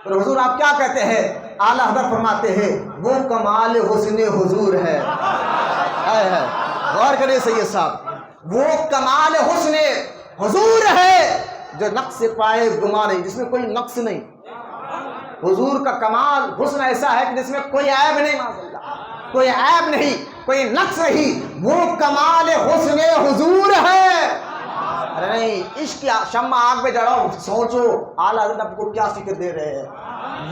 تو حضور آپ کیا کہتے ہیں؟ اعلیٰ حضرت فرماتے ہیں وہ کمال حسن حضور ہے، غور کریں سید صاحب، وہ کمال حسن حضور ہے جو نقص پائے گما نہیں، جس میں کوئی نقص نہیں۔ حضور کا کمال حسن ایسا ہے کہ جس میں کوئی عیب نہیں، معاذ اللہ کوئی عیب نہیں، کوئی نقص نہیں، وہ کمال حسن حضور ہے۔ ارے نہیں، عشق کی شمع آگ میں جڑاؤ، سوچو اعلیٰ حضرت آپ کو کیا فکر دے رہے ہیں،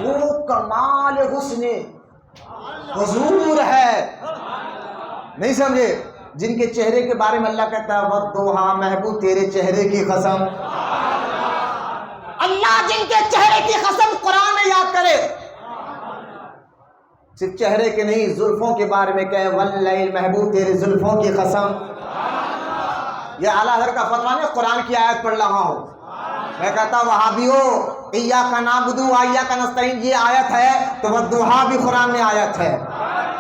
وہ کمال حسن حضور ہے، نہیں سمجھے؟ جن کے چہرے کے بارے میں اللہ کہتا ہے وَالضُّحَىٰ محبوب تیرے چہرے کی قسم، اللہ جن کے چہرے کی قسم قرآن میں یاد کرے، صرف چہرے کے نہیں زلفوں کے بارے میں کہے واللیل محبوب تیرے زلفوں کی قسم۔ یہ اعلیٰ حضرت کا فتویٰ نہیں، قرآن کی آیت پڑھ رہا ہوں، میں کہتا ہوں وہابیو ایاک نعبد و ایاک نستعین یہ آیت ہے تو والضحیٰ بھی قرآن میں آیت ہے،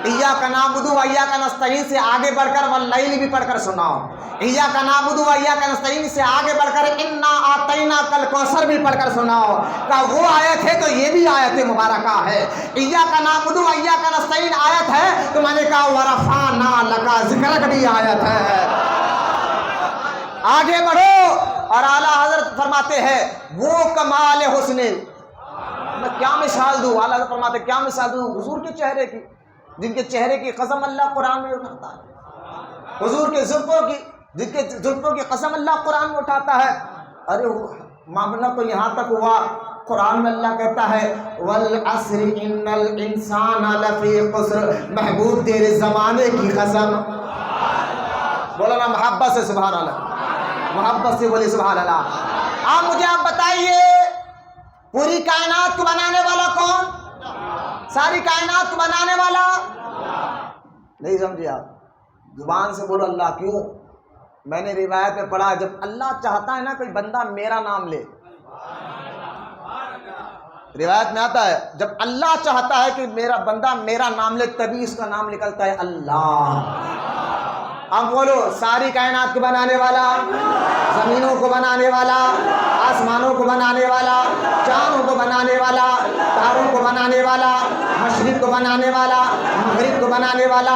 ایاک نعبد و ایاک نستعین سے آگے بڑھ کر واللیل بھی پڑھ کر سناؤ، ایاک نعبد و ایاک نستعین سے آگے بڑھ کر انا اعطیناک الکوثر بھی پڑھ کر سناؤ، کہ وہ آیت ہے تو یہ بھی آیت مبارکہ ہے، ایاک نعبد و ایاک نستعین آیت ہے تو میں نے کہا ورفعنا لک ذکرک بھی آیت ہے، آگے بڑھو۔ اور اعلیٰ حضرت فرماتے ہیں وہ کمال حسن، میں کیا مثال دوں، اعلیٰ حضرت فرماتے ہیں کیا مثال دوں حضور کے چہرے کی، جن کے چہرے کی قسم اللہ قرآن میں اٹھاتا ہے، حضور کے زلفوں کی، جن کے زلفوں کی قسم اللہ قرآن میں اٹھاتا ہے۔ ارے معاملہ تو یہاں تک ہوا قرآن میں اللہ کہتا ہے والعصر ان الانسان لفی خسر، محبوب تیرے زمانے کی قسم، بولا نا محبت سے سبحان اللہ، محبت سے بولی سبحان اللہ۔ آپ مجھے آپ بتائیے پوری کائنات کو بنانے والا کون؟ ساری کائنات کو بنانے والا نہیں سمجھے آپ؟ زبان سے بولو اللہ، کیوں؟ میں نے روایت میں پڑھا جب اللہ چاہتا ہے نا کوئی بندہ میرا نام لے، روایت میں آتا ہے جب اللہ چاہتا ہے کہ میرا بندہ میرا نام لے تبھی اس کا نام نکلتا ہے اللہ۔ اب بولو ساری کائنات کو بنانے والا، زمینوں کو بنانے والا، آسمانوں کو بنانے والا، چاندوں کو بنانے والا، تاروں کو بنانے والا، مشرق کو بنانے والا، مغرب کو بنانے والا،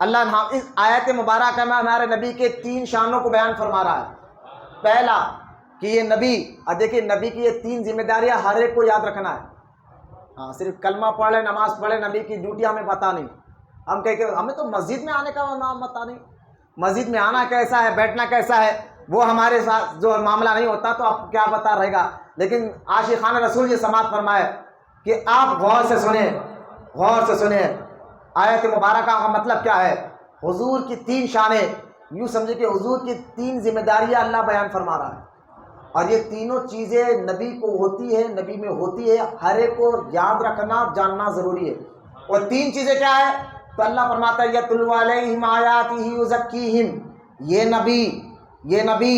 اللہ نے اس آیت مبارکہ میں ہمارے نبی کے 3 شانوں کو بیان فرما رہا ہے۔ پہلا کہ یہ نبی، دیکھیں نبی کی یہ 3 ذمہ داریاں ہر ایک کو یاد رکھنا ہے۔ ہاں صرف کلمہ پڑھ لے، نماز پڑھے، نبی کی ڈیوٹی ہمیں پتہ نہیں، ہم کہیں کہ ہمیں تو مسجد میں آنے کا نام پتہ نہیں، مسجد میں آنا کیسا ہے، بیٹھنا کیسا ہے، وہ ہمارے ساتھ جو معاملہ نہیں ہوتا تو اب کیا پتہ رہے گا۔ لیکن عاشقان رسول یہ سماعت فرمائے کہ آپ غور سے سنیں، غور سے سنیں آیت مبارکہ کا مطلب کیا ہے۔ حضور کی 3 شانیں، یوں سمجھے کہ حضور کی 3 ذمہ داریاں اللہ بیان فرما رہا ہے، اور یہ تینوں چیزیں نبی کو ہوتی ہے، نبی میں ہوتی ہے، ہر ایک کو یاد رکھنا جاننا ضروری ہے۔ اور 3 چیزیں کیا ہے؟ تو اللہ فرماتا ہے یتلو علیہم آیاتہ یزکیہم، یہ نبی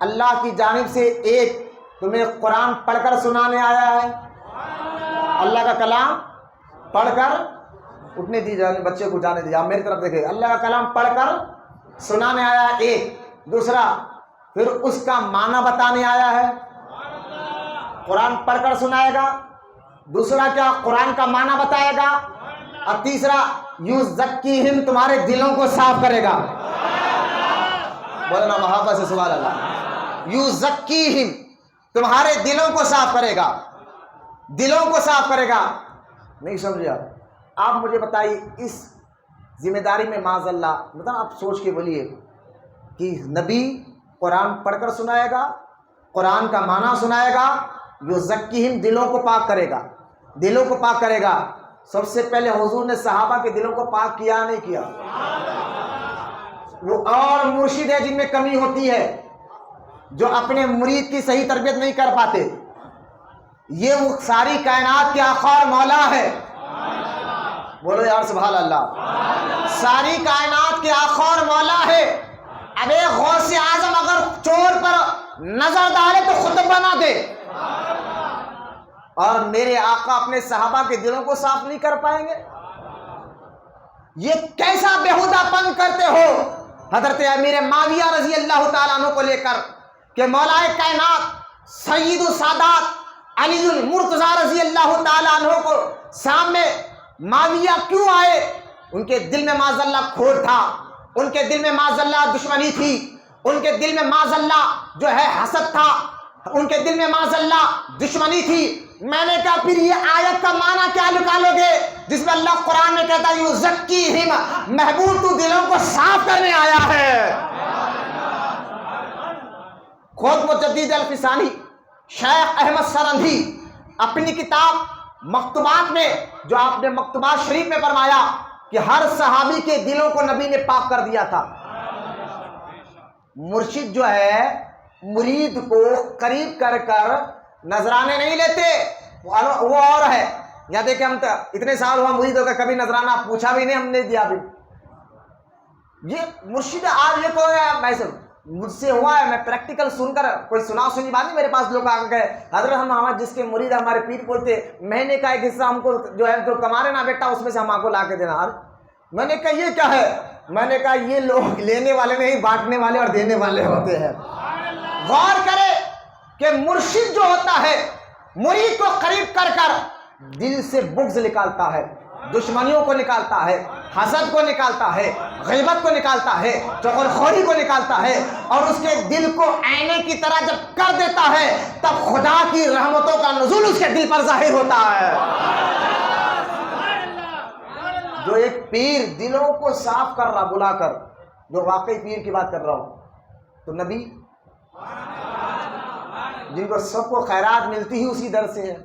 اللہ کی جانب سے ایک تمہیں قرآن پڑھ کر سنانے آیا ہے، اللہ کا کلام پڑھ کر، اٹھنے دیجیے بچے کو جانے دیجیے، آپ میری طرف دیکھیں، اللہ کا کلام پڑھ کر سنانے آیا ہے ایک، دوسرا پھر اس کا معنی بتانے آیا ہے، قرآن پڑھ کر سنائے گا، دوسرا کیا قرآن کا معنی بتائے گا، اور تیسرا یزکیہم تمہارے دلوں کو صاف کرے گا۔ بولنا محبت سے سبحان اللہ۔ یزکیہم تمہارے دلوں کو صاف کرے گا، دلوں کو صاف کرے گا۔ نہیں سمجھے آپ مجھے بتائیے اس ذمہ داری میں معاذ اللہ مطلب آپ سوچ کے بولیے کہ نبی قرآن پڑھ کر سنائے گا، قرآن کا معنی سنائے گا، یزکیہم دلوں کو پاک کرے گا، دلوں کو پاک کرے گا۔ سب سے پہلے حضور نے صحابہ کے دلوں کو پاک کیا نہیں کیا؟ وہ اور مرشد ہے جن میں کمی ہوتی ہے، جو اپنے مرید کی صحیح تربیت نہیں کر پاتے۔ یہ وہ ساری کائنات کے آقا اور مولا ہے، بولو یار سبحان اللہ۔ ساری کائنات کے آقا اور مولا ہے۔ اب ایک غوث اعظم اگر چور پر نظر ڈالے تو خطب بنا دے، اور میرے آقا اپنے صحابہ کے دلوں کو صاف نہیں کر پائیں گے؟ یہ کیسا بیہودہ پن کرتے ہو حضرت امیر معاویہ رضی اللہ تعالیٰ عنہ کو لے کر کہ مولا کائنات سید السادات علی المرتضیٰ رضی اللہ تعالیٰ عنہ کو سامنے معاویہ کیوں آئے؟ ان کے دل میں معاذ اللہ کھوٹ تھا، ان کے دل میں معاذ اللہ دشمنی تھی، ان کے دل میں معاذ اللہ جو ہے حسد تھا، ان کے دل میں معاذ اللہ دشمنی تھی۔ میں نے کہا پھر یہ آیت کا معنی کیا نکالو گے جس میں اللہ قرآن میں کہتا ہے یزکیہم، محبوب تو دلوں کو صاف کرنے آیا ہے۔ خود مجدد الفسانی شیخ احمد سرندھی اپنی کتاب مکتوبات میں، جو آپ نے مکتوبات شریف میں فرمایا کہ ہر صحابی کے دلوں کو نبی نے پاک کر دیا تھا۔ مرشد جو ہے مرید کو قریب کر کر نذرانے نہیں لیتے، وہ اور ہے۔ یا دیکھیں ہم اتنے سال ہوا مرید ہو کر کبھی نذرانہ پوچھا بھی نہیں، ہم نے دیا بھی۔ یہ مرشد آج یہ کوئی میں مجھ سے ہوا ہے، میں پریکٹیکل سن کر کوئی سنی بات نہیں، میرے پاس لوگ آ گئے حضرت ہم جس کے مرید ہمارے پیر بولتے مہینے کا ایک حصہ ہم کو جو ہے جو کما رہے نا بیٹا اس میں سے ہم آپ کو لا کے دینا۔ میں نے کہا یہ کیا ہے؟ میں نے کہا یہ لوگ لینے والے نہیں بانٹنے والے اور دینے والے ہوتے ہیں۔ غور کرے کہ مرشد جو ہوتا ہے مرید کو قریب کر کر دل سے بغض نکالتا ہے، دشمنیوں کو نکالتا ہے، حسد کو نکالتا ہے، غیبت کو نکالتا ہے، چغل خوری کو نکالتا ہے، اور اس کے دل کو آئینے کی طرح جب کر دیتا ہے تب خدا کی رحمتوں کا نزول اس کے دل پر ظاہر ہوتا ہے۔ جو ایک پیر دلوں کو صاف کر رہا بلا کر، جو واقعی پیر کی بات کر رہا ہوں، تو نبی جن کو سب کو خیرات ملتی ہی اسی در سے ہے،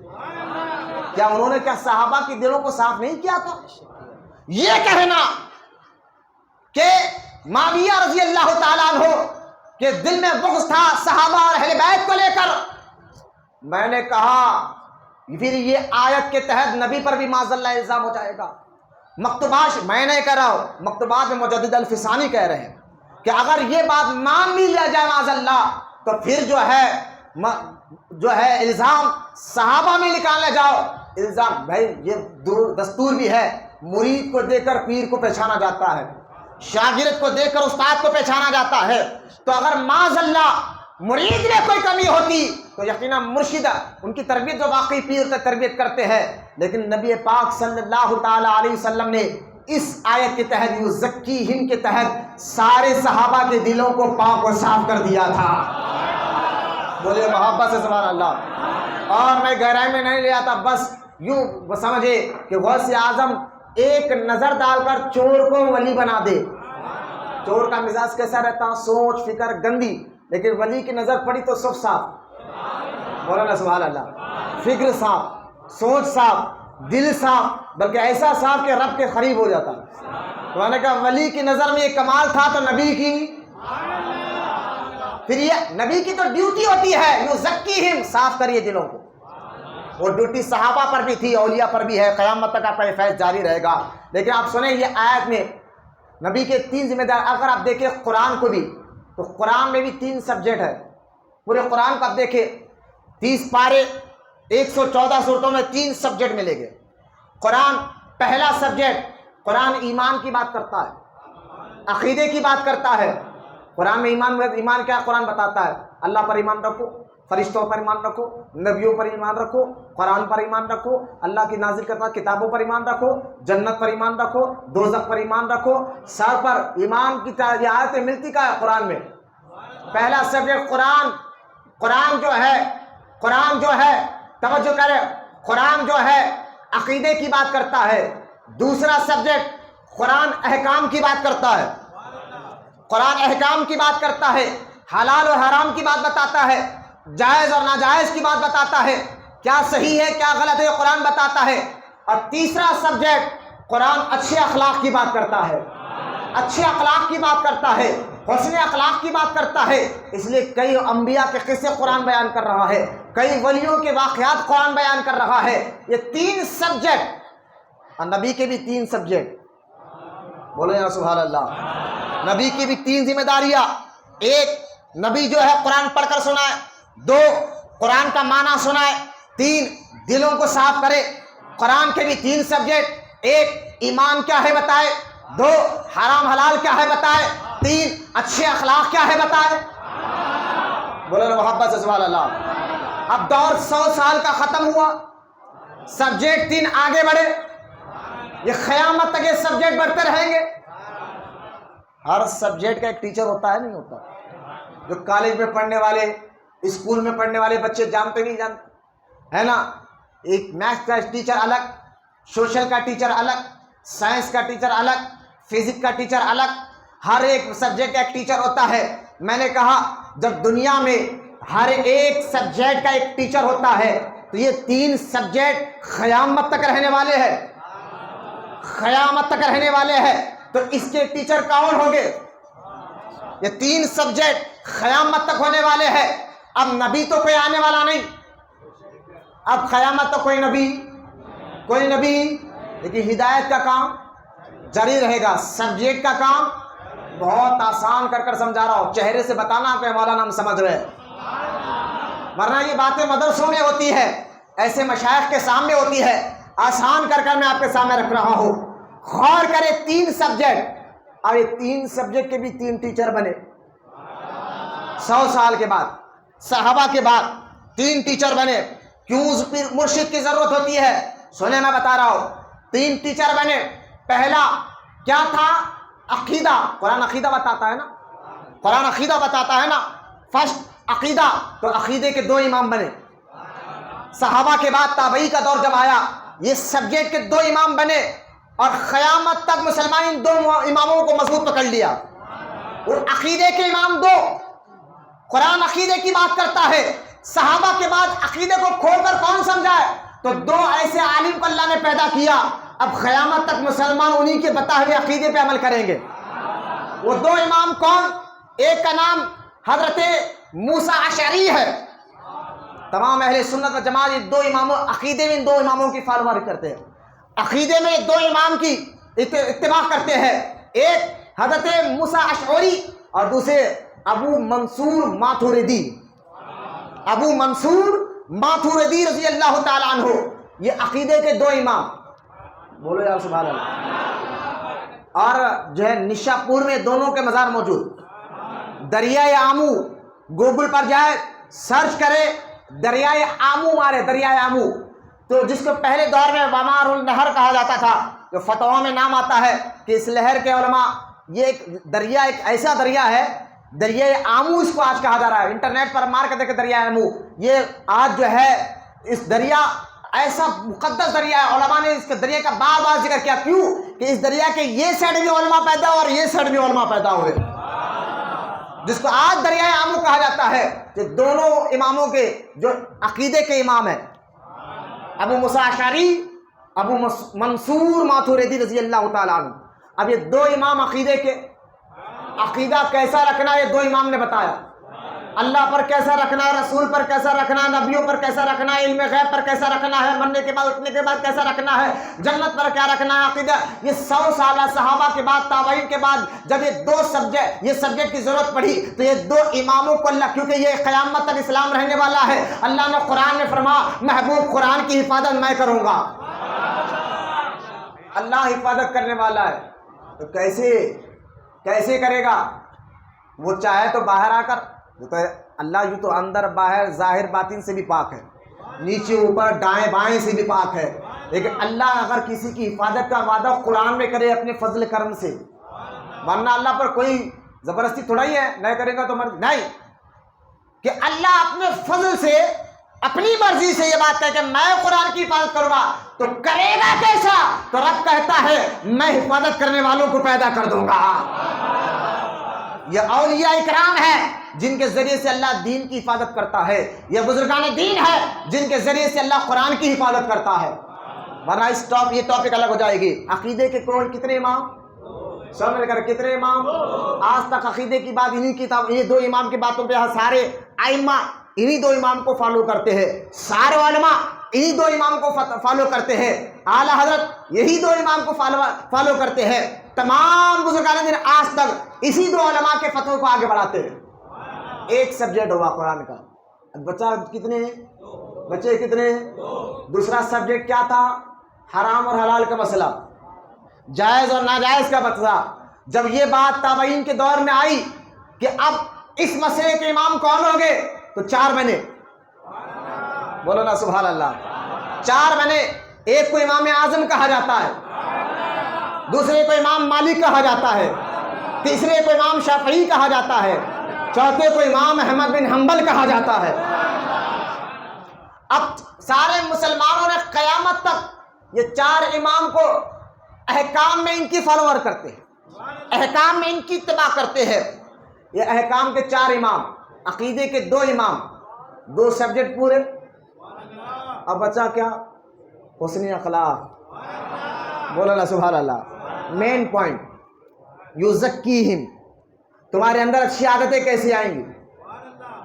کیا انہوں نے کیا صحابہ کی دلوں کو صاف نہیں کیا تھا؟ یہ کہنا کہ معاویہ رضی اللہ تعالیٰ عنہ کے دل میں بغض تھا صحابہ اور اہل بیت کو لے کر، میں نے کہا پھر یہ آیت کے تحت نبی پر بھی معاذ اللہ الزام ہو جائے گا۔ مکتوبات میں نہیں کہہ رہا ہوں، مکتوبات میں مجدد الفسانی کہہ رہے ہیں کہ اگر یہ بات مان بھی لیا جائے معاذ اللہ تو پھر جو ہے الزام صحابہ میں نکالنے جاؤ، الزام بھائی یہ دستور بھی ہے، مرید کو دیکھ کر پیر کو پہچانا جاتا ہے، شاگرد کو دیکھ کر استاد کو پہچانا جاتا ہے۔ تو اگر معاذ اللہ مرید میں کوئی کمی ہوتی تو یقیناً مرشد ان کی تربیت جو واقعی پیر سے تربیت کرتے ہیں، لیکن نبی پاک صلی اللہ تعالی علیہ وسلم نے اس آیت کے تحت یزکیہم کے تحت سارے صحابہ کے دلوں کو پاک و صاف کر دیا تھا. بولے محبت سے سبحان اللہ. اور میں گہرائی میں نہیں لے آتا، بس یوں سمجھے کہ غوث اعظم ایک نظر ڈال کر چور کو ولی بنا دے. چور کا مزاج کیسا رہتا؟ سوچ فکر گندی، لیکن ولی کی نظر پڑی تو سب صاف. بولا نا سبحان اللہ. فکر صاف، سوچ صاف، دل صاف، بلکہ ایسا صاف کہ رب کے قریب ہو جاتا. تو میں نے کہا ولی کی نظر میں یہ کمال تھا تو نبی کی، پھر یہ نبی کی تو ڈیوٹی ہوتی ہے یزکیہم، صاف کریے دلوں کو. وہ ڈیوٹی صحابہ پر بھی تھی، اولیاء پر بھی ہے، قیامت تک آپ کا یہ فیض جاری رہے گا. لیکن آپ سنیں یہ آیت میں نبی کے 3 ذمہ دار. اگر آپ دیکھیں قرآن کو بھی تو قرآن میں بھی 3 سبجیکٹ ہے. پورے قرآن کو آپ دیکھیں 30 پارے 114 صورتوں میں 3 سبجیکٹ ملیں گے. قرآن پہلا سبجیکٹ، قرآن ایمان کی بات کرتا ہے، عقیدے کی بات کرتا ہے. قرآن میں ایمان کیا قرآن بتاتا ہے؟ اللہ پر ایمان رکھو، فرشتوں پر ایمان رکھو، نبیوں پر ایمان رکھو، قرآن پر ایمان رکھو، اللہ کی نازل کرتا کتابوں پر ایمان رکھو، جنت پر ایمان رکھو، دوزخ پر ایمان رکھو. سر پر ایمان کی آیتیں ملتی کا ہے قرآن میں. پہلا سبجیکٹ قرآن جو ہے توجہ کرے، قرآن جو ہے عقیدے کی بات کرتا ہے. دوسرا سبجیکٹ قرآن احکام کی بات کرتا ہے. قرآن احکام کی بات کرتا ہے، حلال و حرام کی بات بتاتا ہے، جائز اور ناجائز کی بات بتاتا ہے، کیا صحیح ہے کیا غلط ہے قرآن بتاتا ہے. اور تیسرا سبجیکٹ قرآن اچھے اخلاق کی بات کرتا ہے، اچھے اخلاق کی بات کرتا ہے، حسن اخلاق کی بات کرتا ہے. اس لیے کئی انبیاء کے قصے قرآن بیان کر رہا ہے، کئی ولیوں کے واقعات قرآن بیان کر رہا ہے. یہ 3 سبجیکٹ، اور نبی کے بھی 3 سبجیکٹ. بولو یا سبحان اللہ. نبی کی بھی 3 ذمہ داریاں. ایک، نبی جو ہے قرآن پڑھ کر سنائے. 2، قرآن کا معنی سنائے. 3، دلوں کو صاف کرے. قرآن کے بھی 3 سبجیکٹ. 1، ایمان کیا ہے بتائے. 2، حرام حلال کیا ہے بتائے. 3، اچھے اخلاق کیا ہے بتائے. بولو نا محبت سے سبحان اللہ. اب دور 100 سال کا ختم ہوا، سبجیکٹ 3 آگے بڑھے. یہ قیامت تک یہ سبجیکٹ بڑھتے رہیں گے. ہر سبجیکٹ کا ایک ٹیچر ہوتا ہے نہیں ہوتا. جو کالج میں پڑھنے والے، اسکول میں پڑھنے والے بچے جانتے نہیں جانتے ہے نا. ایک میتھس کا ٹیچر الگ، سوشل کا ٹیچر الگ، سائنس کا ٹیچر الگ، فزکس کا ٹیچر الگ. ہر ایک سبجیکٹ کا ایک ٹیچر ہوتا ہے. میں نے کہا جب دنیا میں ہر ایک سبجیکٹ کا ایک ٹیچر ہوتا ہے تو یہ 3 سبجیکٹ قیامت تک رہنے والے ہیں. قیامت تک رہنے والے ہیں. تو اس کے ٹیچر کون ہوں گے؟ یہ 3 سبجیکٹ قیامت تک ہونے والے ہیں. اب نبی تو کوئی آنے والا نہیں، اب قیامت تک کوئی نبی، لیکن ہدایت کا کام جاری رہے گا. سبجیکٹ کا کام بہت آسان کر سمجھا رہا ہوں. چہرے سے بتانا کہ مولانا ہم سمجھ رہے ہیں، ورنہ یہ باتیں مدرسوں میں ہوتی ہے، ایسے مشائخ کے سامنے ہوتی ہے. آسان کر میں آپ کے سامنے رکھ رہا ہوں. غور کرے 3 سبجیکٹ، اور یہ 3 سبجیکٹ کے بھی 3 ٹیچر بنے. 100 سال کے بعد، صحابہ کے بعد 3 ٹیچر بنے. کیوں مرشد کی ضرورت ہوتی ہے؟ سنیں میں بتا رہا ہوں. 3 ٹیچر بنے. پہلا کیا تھا؟ عقیدہ. قرآن عقیدہ بتاتا ہے نا، قرآن عقیدہ بتاتا ہے نا. فرسٹ عقیدہ. تو عقیدے کے 2 امام بنے. صحابہ کے بعد تابعی کا دور جب آیا، یہ سبجیکٹ کے 2 امام بنے، اور قیامت تک مسلمان ان 2 اماموں کو مضبوط پکڑ لیا. اور عقیدے کے امام 2. قرآن عقیدے کی بات کرتا ہے. صحابہ کے بعد عقیدے کو کھول کر کون سمجھائے؟ تو 2 ایسے عالم کو اللہ نے پیدا کیا. اب قیامت تک مسلمان انہی کے بتائے ہوئے عقیدے پہ عمل کریں گے. وہ 2 امام کون؟ ایک کا نام حضرت موسیٰ اشعری ہے. تمام اہل سنت و جماعت یہ 2 اماموں عقیدے میں ان 2 اماموں کی فالووری کرتے ہیں. عقیدے میں 2 امام کی اتباع کرتے ہیں. ایک حضرت موسیٰ اشعری اور دوسرے ابو منصور ماتوریدی. ابو منصور ماتوریدی رضی اللہ تعالیٰ عنہ، یہ عقیدے کے 2 امام. بولو یا سبحان اللہ. اور جو ہے نشا پور میں دونوں کے مزار موجود. دریائے آمو، گوگل پر جائے سرچ کرے دریائے آمو مارے، دریائے آمو، تو جس کو پہلے دور میں ومار النہر کہا جاتا تھا، جو فتوا میں نام آتا ہے کہ اس لہر کے علماء، یہ ایک دریا، ایک ایسا دریا ہے، دریائے آمو اس کو آج کہا جا رہا ہے، انٹرنیٹ پر مار کے دیکھیں دریائے آمو، یہ آج جو ہے اس دریا ایسا مقدس دریا ہے، علماء نے اس کے دریا کا بار بار ذکر کیا، کیوں کہ اس دریا کے یہ سائڈ بھی علماء پیدا ہوئے اور یہ سائڈ بھی علماء پیدا ہوئے، جس کو آج دریائے آمو کہا جاتا ہے، کہ دونوں اماموں کے جو عقیدے کے امام ہیں، ابو موسیٰ اشعری، ابو منصور ماتوریدی رضی اللہ تعالیٰ عنہ، اب یہ دو امام عقیدے کے، عقیدہ کیسا رکھنا ہے یہ دو امام نے بتایا، اللہ پر کیسا رکھنا ہے، رسول پر کیسا رکھنا ہے، نبیوں پر کیسا رکھنا ہے، علم غیب پر کیسا رکھنا ہے، مرنے کے بعد اٹھنے کے بعد کیسا رکھنا ہے، جنت پر کیا رکھنا ہے عقیدہ، یہ 100 سالہ صحابہ کے بعد، تابعین کے بعد جب یہ سبجیکٹ کی ضرورت پڑی تو یہ دو اماموں کو اللہ، کیونکہ یہ قیامت تک اسلام رہنے والا ہے، اللہ نے قرآن میں فرمایا محبوب قرآن کی حفاظت میں کروں گا، اللہ حفاظت کرنے والا ہے، تو کیسے کرے گا؟ وہ چاہے تو باہر آ کر، وہ تو اللہ یوں تو اندر باہر ظاہر باطن سے بھی پاک ہے، نیچے اوپر دائیں بائیں سے بھی پاک ہے، لیکن اللہ اگر کسی کی حفاظت کا وعدہ قرآن میں کرے اپنے فضل کرم سے، ورنہ اللہ پر کوئی زبردستی تھوڑا ہی ہے، نہیں کرے گا تو نہیں، کہ اللہ اپنے فضل سے اپنی مرضی سے یہ بات کہے کہ میں قرآن کی حفاظت کروں گا، تو کرے گا کیسا؟ تو رب کہتا ہے میں حفاظت کرنے والوں کو پیدا کر دوں گا، یہ اولیاء اکرام ہے جن کے ذریعے سے اللہ دین کی حفاظت کرتا ہے، یہ بزرگان دین ہے جن کے ذریعے سے اللہ قرآن کی حفاظت کرتا ہے، ورنہ یہ ٹاپک الگ ہو جائے گی۔ عقیدے کے کتنے امام؟ سب مل کر کتنے امام؟ آج تک عقیدے کی بات یہ دو امام کی باتوں پہ سارے ائمہ انہی دو امام کو فالو کرتے ہیں، سارے علماء انہی دو امام کو فالو کرتے ہیں، اعلیٰ حضرت یہی دو امام کو فالو کرتے ہیں، تمام بزرگان دین آج تک اسی دو علماء کے فتووں کو آگے بڑھاتے ہیں۔ ایک سبجیکٹ ہوا قرآن کا، بچہ کتنے ہیں؟ بچے کتنے ہیں؟ دوسرا سبجیکٹ کیا تھا؟ حرام اور حلال کا مسئلہ، جائز اور ناجائز کا مسئلہ۔ جب یہ بات تابعین کے دور میں آئی کہ اب اس مسئلے کے امام کون ہوں گے تو 4 بنے، بولو نا سبحان اللہ، 4 بنے، ایک کو امام اعظم کہا جاتا ہے، دوسرے کو امام مالک کہا جاتا ہے، تیسرے کو امام شافعی کہا جاتا ہے، چوتھے کو امام احمد بن حنبل کہا جاتا ہے۔ اب سارے مسلمانوں نے قیامت تک یہ 4 امام کو احکام میں ان کی فالوور کرتے ہیں، احکام میں ان کی اتباع کرتے ہیں، یہ احکام کے 4 امام، عقیدے کے 2 امام، 2 سبجیکٹ پورے، اب بچہ کیا؟ حسن اخلاق، بولو نا سبحان اللہ، مین پوائنٹ یزکیہم، تمہارے اندر اچھی عادتیں کیسے آئیں گی،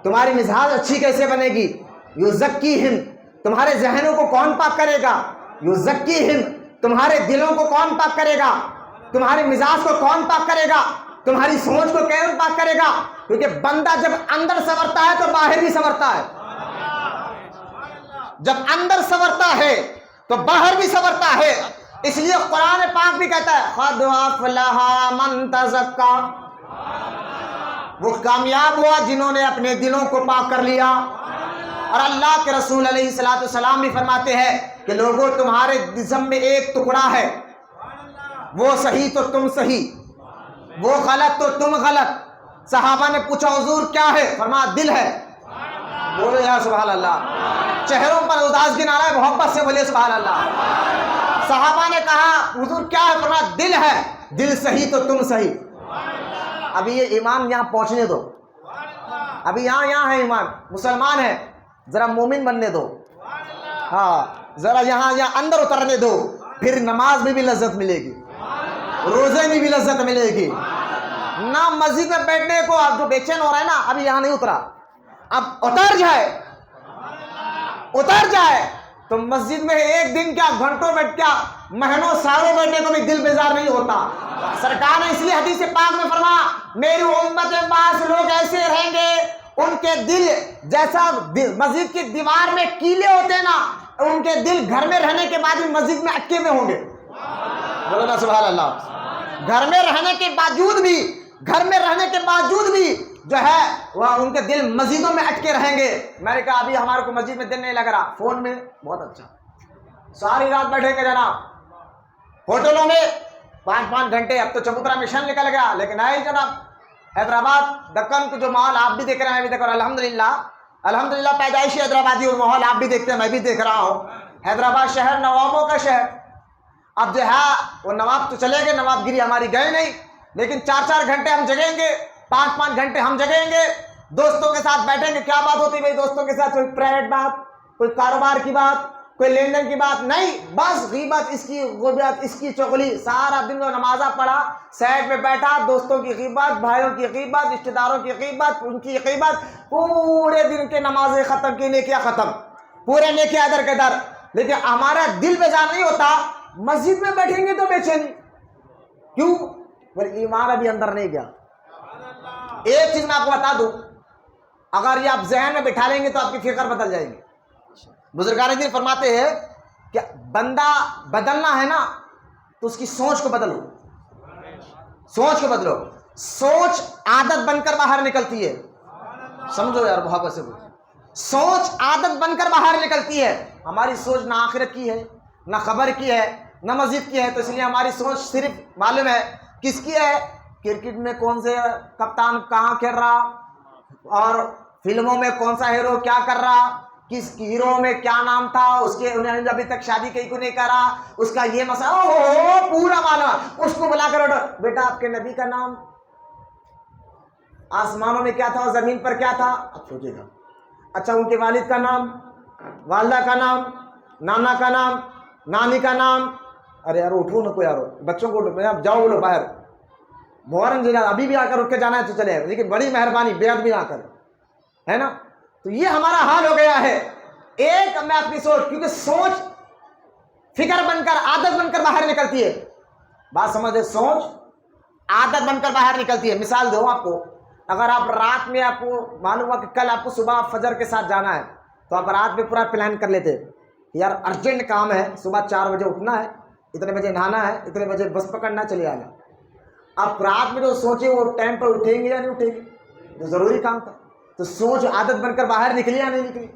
تمہاری مزاج اچھی کیسے بنے گی، یزکیہم، تمہارے ذہنوں کو کون پاک کرے گا، یزکیہم، تمہارے دلوں کو کون پاک کرے گا، تمہارے مزاج کو کون پاک کرے گا، تمہاری سوچ کو کون پاک کرے گا، کیونکہ بندہ جب اندر سنورتا ہے تو باہر بھی سنورتا ہے، جب اندر سنورتا ہے تو باہر بھی سنورتا ہے، اس لیے قرآن پاک بھی کہتا ہے قد افلح من تزکا، وہ کامیاب ہوا جنہوں نے اپنے دلوں کو پاک کر لیا۔ اور اللہ کے رسول علیہ الصلوۃ والسلام بھی فرماتے ہیں کہ لوگوں تمہارے جسم میں ایک ٹکڑا ہے، وہ صحیح تو تم صحیح، وہ غلط تو تم غلط۔ صحابہ نے پوچھا حضور کیا ہے؟ فرمایا دل ہے، بولے یا سبحان اللہ، چہروں پر اداس گن آ رہا ہے، محبت سے بولے سبحان اللہ۔ صحابہ نے کہا حضور کیا ہے؟ فرمایا دل ہے، دل صحیح تو تم صحیح۔ ابھی یہ ایمان یہاں پہنچنے دو، ابھی یہاں ہے ایمان، مسلمان ہے، ذرا مومن بننے دو، ہاں ذرا یہاں اندر اترنے دو، پھر نماز میں بھی لذت ملے گی، روزے میں بھی لذت ملے گی۔ نہ مسجد میں بیٹھنے کو آپ جو بے چین ہو رہا ہے نا، ابھی یہاں نہیں اترا، اب اتر جائے تو مسجد میں ایک دن کیا گھنٹوں بیٹھ کیا مہینوں سالوں بیٹھنے کو بھی دل بیزار نہیں ہوتا۔ سرکار نے اس لیے حدیث پاک میں فرمایا میری امت میں بعض لوگ ایسے رہیں گے ان کے دل جیسا مسجد کی دیوار میں کیلے ہوتے ہیں نا، ان کے دل گھر میں رہنے کے بعد بھی مسجد میں اٹکے ہوئے ہوں گے، بولو نا سبحان اللہ۔ گھر میں رہنے کے باوجود بھی جو ہے وہ ان کے دل مسجدوں میں اٹکے رہیں گے۔ میں نے کہا ابھی ہمارے کو مسجد میں دل نہیں لگ رہا، فون میں بہت اچھا، ساری رات بیٹھے گے جناب، ہوٹلوں میں 5-5 گھنٹے. اب تو چبوترا مشن نکل گیا, لیکن ہے جناب حیدرآباد دکن کو جو ماحول آپ بھی دیکھ رہے ہیں, میں بھی دیکھ رہا ہوں. الحمدللہ پیدائشی حیدرآبادی اور ماحول آپ بھی دیکھتے ہیں, میں بھی دیکھ رہا ہوں. حیدرآباد شہر نوابوں کا شہر. اب جو ہے وہ نواب تو چلے گئے, نواب گیری ہماری گئے نہیں, لیکن 4-4 گھنٹے ہم جگیں گے, 5-5 گھنٹے ہم جگیں گے, دوستوں کے ساتھ بیٹھیں گے. کیا بات ہوتی بھائی دوستوں کے ساتھ؟ کوئی پرائیویٹ بات, کوئی کاروبار کی بات, کوئی لین دین کی بات نہیں, بس غیبت, اس کی غیبت, اس کی چغلی. سارا دن وہ نمازہ پڑھا, سائڈ میں بیٹھا, دوستوں کی غیبت, بھائیوں کی غیبت, رشتہ داروں کی غیبت, ان کی غیبت, پورے دن کے نمازیں ختم کی, نیکیاں ختم, پورے نیکیاں ادھر کے ادھر. لیکن ہمارا دل بیزار نہیں ہوتا, مسجد میں بیٹھیں گے تو بے چینی. کیوں؟ ایمان ابھی اندر نہیں گیا. ایک چیز میں آپ کو بتا دوں, اگر یہ آپ ذہن میں بٹھا لیں گے تو آپ کی فکر بدل جائے گی. بزرگان دین فرماتے ہیں کہ بندہ بدلنا ہے نا تو اس کی سوچ کو بدلو, سوچ کو بدلو. سوچ عادت بن کر باہر نکلتی ہے. سمجھو یار محبت سے, سوچ عادت بن کر باہر نکلتی ہے. ہماری سوچ نہ آخرت کی ہے, نہ خبر کی ہے, نہ مسجد کی ہے. تو اس لیے ہماری سوچ صرف معلوم ہے کس کی ہے, کرکٹ میں کون سے کپتان کہاں کھیل رہا, اور فلموں میں کون سا ہیرو کیا کر رہا, کس ہیرو میں کیا نام تھا, اس کے انہیں ابھی تک شادی کہیں کو نہیں کرا, اس کا یہ مسئلہ پورا مانا. اس کو بلا کر بیٹا آپ کے نبی کا نام آسمانوں میں کیا تھا, زمین پر کیا تھا, اب سوچے گا. اچھا ان کے والد کا نام, والدہ کا نام, نانا کا نام, نانی کا نام. ارے یار اٹھو نا, کوئی یار بچوں کو اٹھو, جاؤ بولو باہر, محرم جی ابھی بھی آ کر اٹھ کے جانا ہے تو چلے, لیکن بڑی مہربانی بے ادبی نہ کر, ہے نا. تو یہ ہمارا حال ہو گیا ہے. ایک میں اپنی سوچ, کیونکہ سوچ فکر بن کر, عادت بن کر باہر نکلتی ہے. بات سمجھے, سوچ عادت بن کر باہر نکلتی ہے. مثال دوں آپ کو, اگر آپ رات میں, آپ کو معلوم ہوا کہ کل آپ کو صبح فجر کے ساتھ جانا ہے, تو آپ رات میں پورا پلان کر لیتے یار ارجنٹ کام ہے, صبح 4 بجے اٹھنا ہے, اتنے بجے نہانا ہے, اتنے بجے بس پکڑنا, چلے آنا. آپ رات میں جو سوچے وہ ٹائم پر اٹھیں گے یا نہیں اٹھیں گے, جو ضروری کام تھا. تو سوچ عادت بن کر باہر نکلی یا نہیں نکلی؟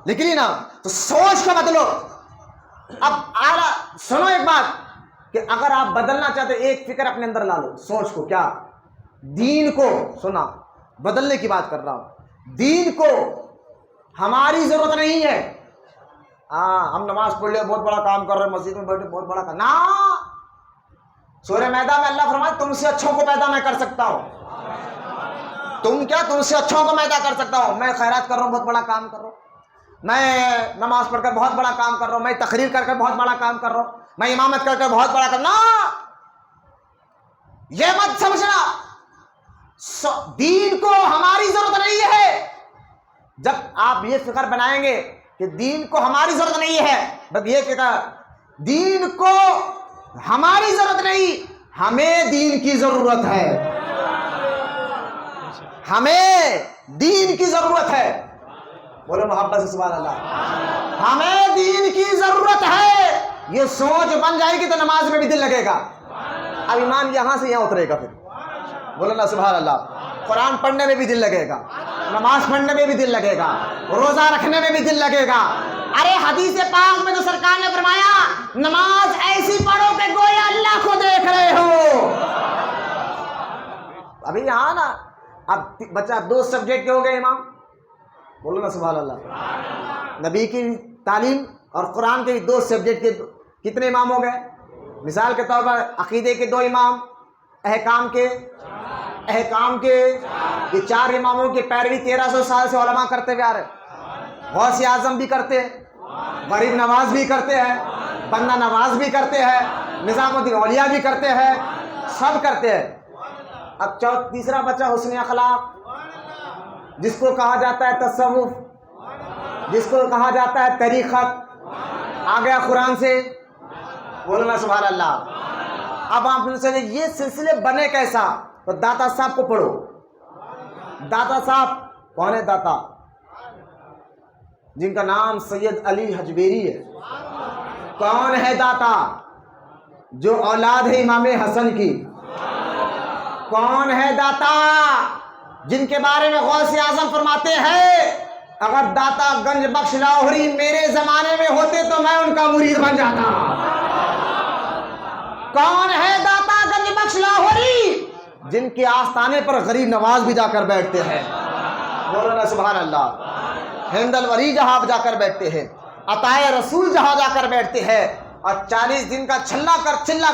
نکلی نا. تو سوچ کا بدلو. اب سنو ایک بات, کہ اگر آپ بدلنا چاہتے ایک فکر اپنے اندر لا لو, سوچ کو, کیا دین کو. سنا, بدلنے کی بات کر رہا ہوں. دین کو ہماری ضرورت نہیں ہے. ہم نماز پڑھ لے, بہت بڑا کام کر رہے ہیں, مسجد میں بیٹھے, بہت بڑا کام. نا, سورہ میدہ میں اللہ فرمائے تم سے اچھوں کو پیدا میں کر سکتا ہوں. تم کیا, تم سے اچھوں کو پیدا کر سکتا ہوں. میں خیرات کر رہا ہوں, بہت بڑا کام کر رہا ہوں. میں نماز پڑھ کر بہت بڑا کام کر رہا ہوں. میں تقریر کر کر بہت بڑا کام کر رہا ہوں. میں امامت کر بہت بڑا کرنا. یہ مت سمجھنا, دین کو ہماری ضرورت نہیں ہے. جب آپ یہ فکر بنائیں گے کہ دین کو ہماری ضرورت نہیں ہے, بس یہ فکر, دین کو ہماری ضرورت نہیں, ہمیں دین کی ضرورت ہے, ہمیں دین کی ضرورت ہے. بولو محبت سے سبحان اللہ. ہمیں دین کی ضرورت ہے. یہ سوچ بن جائے گی تو نماز میں بھی دل لگے گا. اب ایمان یہاں سے یہاں اترے گا, پھر بولو نا سبحان اللہ. قرآن پڑھنے میں بھی دل لگے گا, نماز پڑھنے میں بھی دل لگے گا, روزہ رکھنے میں بھی دل لگے گا. ارے حدیث پاک میں تو سرکار نے فرمایا نماز ایسی پڑھو کہ گویا اللہ کو دیکھ رہے ہو. ابھی یہاں نا, اب بچہ 2 سبجیکٹ کے ہو گئے امام, بولو نا سبحان اللہ. نبی کی تعلیم اور قرآن کے 2 سبجیکٹ کے کتنے امام ہو گئے؟ مثال کے طور پر عقیدے کے 2 امام, احکام کے یہ 4 اماموں کی پیروی 1300 سال سے علماء کرتے ہوئے آ رہے. غوث اعظم بھی کرتے ہیں, غریب نواز بھی کرتے ہیں, بندہ نواز بھی کرتے ہیں, نظام الدین اولیاء بھی کرتے ہیں, سب کرتے ہیں. اب تیسرا بچہ حسن اخلاق, جس کو کہا جاتا ہے تصوف, جس کو کہا جاتا ہے طریقت, آ گیا قرآن سے. بولنا سبحان اللہ. اب آپ سے یہ سلسلے بنے کیسا, تو داتا صاحب کو پڑھو. داتا صاحب کون ہے؟ داتا جن کا نام سید علی حجویری ہے. کون ہے داتا؟ جو اولاد ہے امام حسن کی. کون ہے داتا؟ جن کے بارے میں غوث اعظم فرماتے ہیں اگر داتا گنج بخش لاہوری میرے زمانے میں ہوتے تو میں ان کا مرید بن جاتا. کون ہے داتا گنج بخش لاہوری؟ جن کے آستانے پر غریب نواز بھی جا کر بیٹھتے ہیں، مولانا سبحان اللہ، ہند الوری جہاں جا کر بیٹھتے ہیں، عطائے رسول جہاں جا کر بیٹھتے ہیں اور 40 دن کا چلہ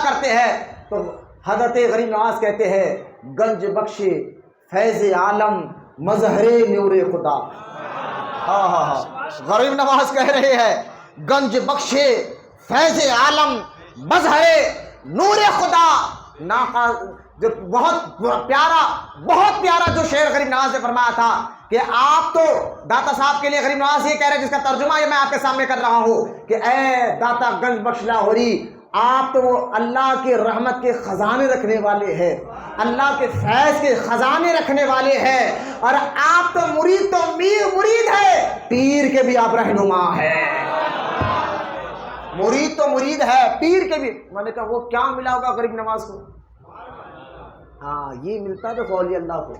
کرتے ہیں، تو حضرت غریب نواز کہتے ہیں گنج بخش فیض عالم مظہر نور خدا۔ ہاں ہاں ہاں، غریب نواز کہہ رہے ہیں گنج بخش فیض عالم مظہر نور خدا۔ جو بہت پیارا جو شعر غریب نواز نے فرمایا تھا کہ آپ تو داتا صاحب کے لیے غریب نواز یہ کہہ رہے ہیں، جس کا ترجمہ یہ میں آپ کے سامنے کر رہا ہوں کہ اے داتا گنج بخش لاہوری، آپ تو وہ اللہ کے رحمت کے خزانے رکھنے والے ہیں، اللہ کے فیض کے خزانے رکھنے والے ہیں، اور آپ تو مرید ہے، پیر کے بھی آپ رہنما ہیں۔ مرید تو مرید ہے، پیر کے بھی۔ میں نے کہا وہ کیا ملا ہوگا غریب نواز کو؟ ہاں یہ ملتا تو اولیاء اللہ کو،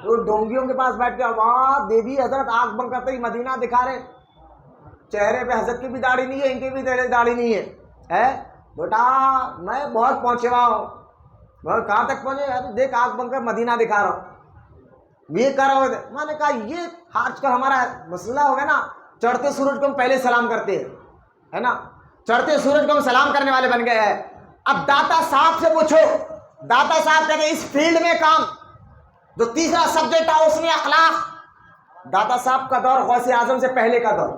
تو ڈونگیوں کے پاس بیٹھ کے آواز دے دی حضرت آنکھ بند کرتے ہی مدینہ دکھا رہے، چہرے پہ حضرت کی بھی داڑھی نہیں ہے، ان کی بھی داڑھی نہیں ہے، بیٹا میں بہت پہنچے ہوا ہوں۔ بہت کہاں تک پہنچے؟ دیکھ آنکھ بند کر مدینہ دکھا رہا ہوں، یہ کر رہا ہوں۔ میں نے کہا یہ آج کل ہمارا مسئلہ ہو گیا نا، چڑھتے سورج کو ہم پہلے سلام کرتے ہیں، ہے نا، چڑھتے سورج کو ہم سلام کرنے والے بن گئے ہیں۔ اب داتا صاحب سے پوچھو، داتا صاحب کہتے ہیں اس فیلڈ میں کام، جو تیسرا سبجیکٹ ہے اس میں اخلاق۔ داتا صاحب کا دور غوث اعظم سے پہلے کا دور،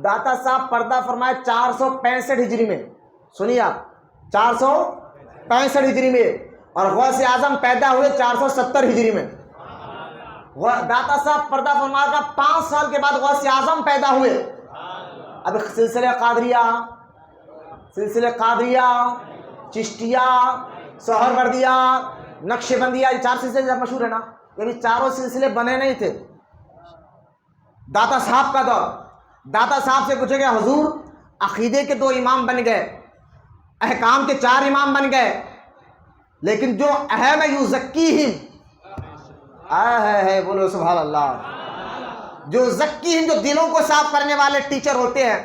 داتا صاحب پردہ فرمائے 465 ہجری میں، سنیے آپ، 465 ہجری میں، اور غوث اعظم پیدا ہوئے 470 ہجری میں۔ داتا صاحب پردہ فرما کا 5 سال کے بعد غوث اعظم پیدا ہوئے۔ اب سلسلہ قادریہ، چشتیہ، سہروردیہ، نقش بندیہ، یہ 4 سلسلے مشہور ہے نا، یہ بھی چاروں سلسلے بنے نہیں تھے۔ داتا صاحب کا دور، داتا صاحب سے پوچھے گا حضور عقیدے کے 2 امام بن گئے، احکام کے 4 امام بن گئے، لیکن جو اہم ہے یزکیہم، ہے بولو سبحان اللہ، جو زکیہم، جو دلوں کو صاف کرنے والے ٹیچر ہوتے ہیں،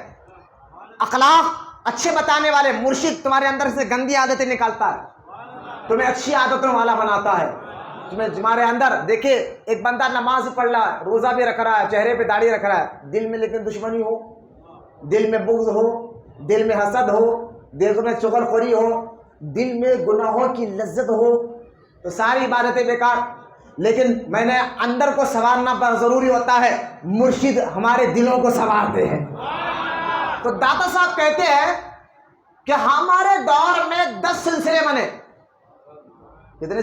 اخلاق اچھے بتانے والے، مرشد تمہارے اندر سے گندی عادتیں نکالتا ہے، تمہیں اچھی عادتوں والا بناتا ہے، تمہارے اندر دیکھیں ایک بندہ نماز پڑھ رہا ہے، روزہ بھی رکھ رہا ہے، چہرے پہ داڑھی رکھ رہا ہے، دل میں لیکن دشمنی ہو، دل میں بغض ہو، دل میں حسد ہو، دل میں چغل خوری ہو، دل میں گناہوں کی لذت ہو، تو ساری عبادتیں بیکار۔ لیکن میں نے اندر کو سنوارنا پر ضروری ہوتا ہے، مرشد ہمارے دلوں کو سنوارتے ہیں۔ تو داتا صاحب کہتے ہیں کہ ہمارے دور میں 10 سلسلے بنے۔ کتنے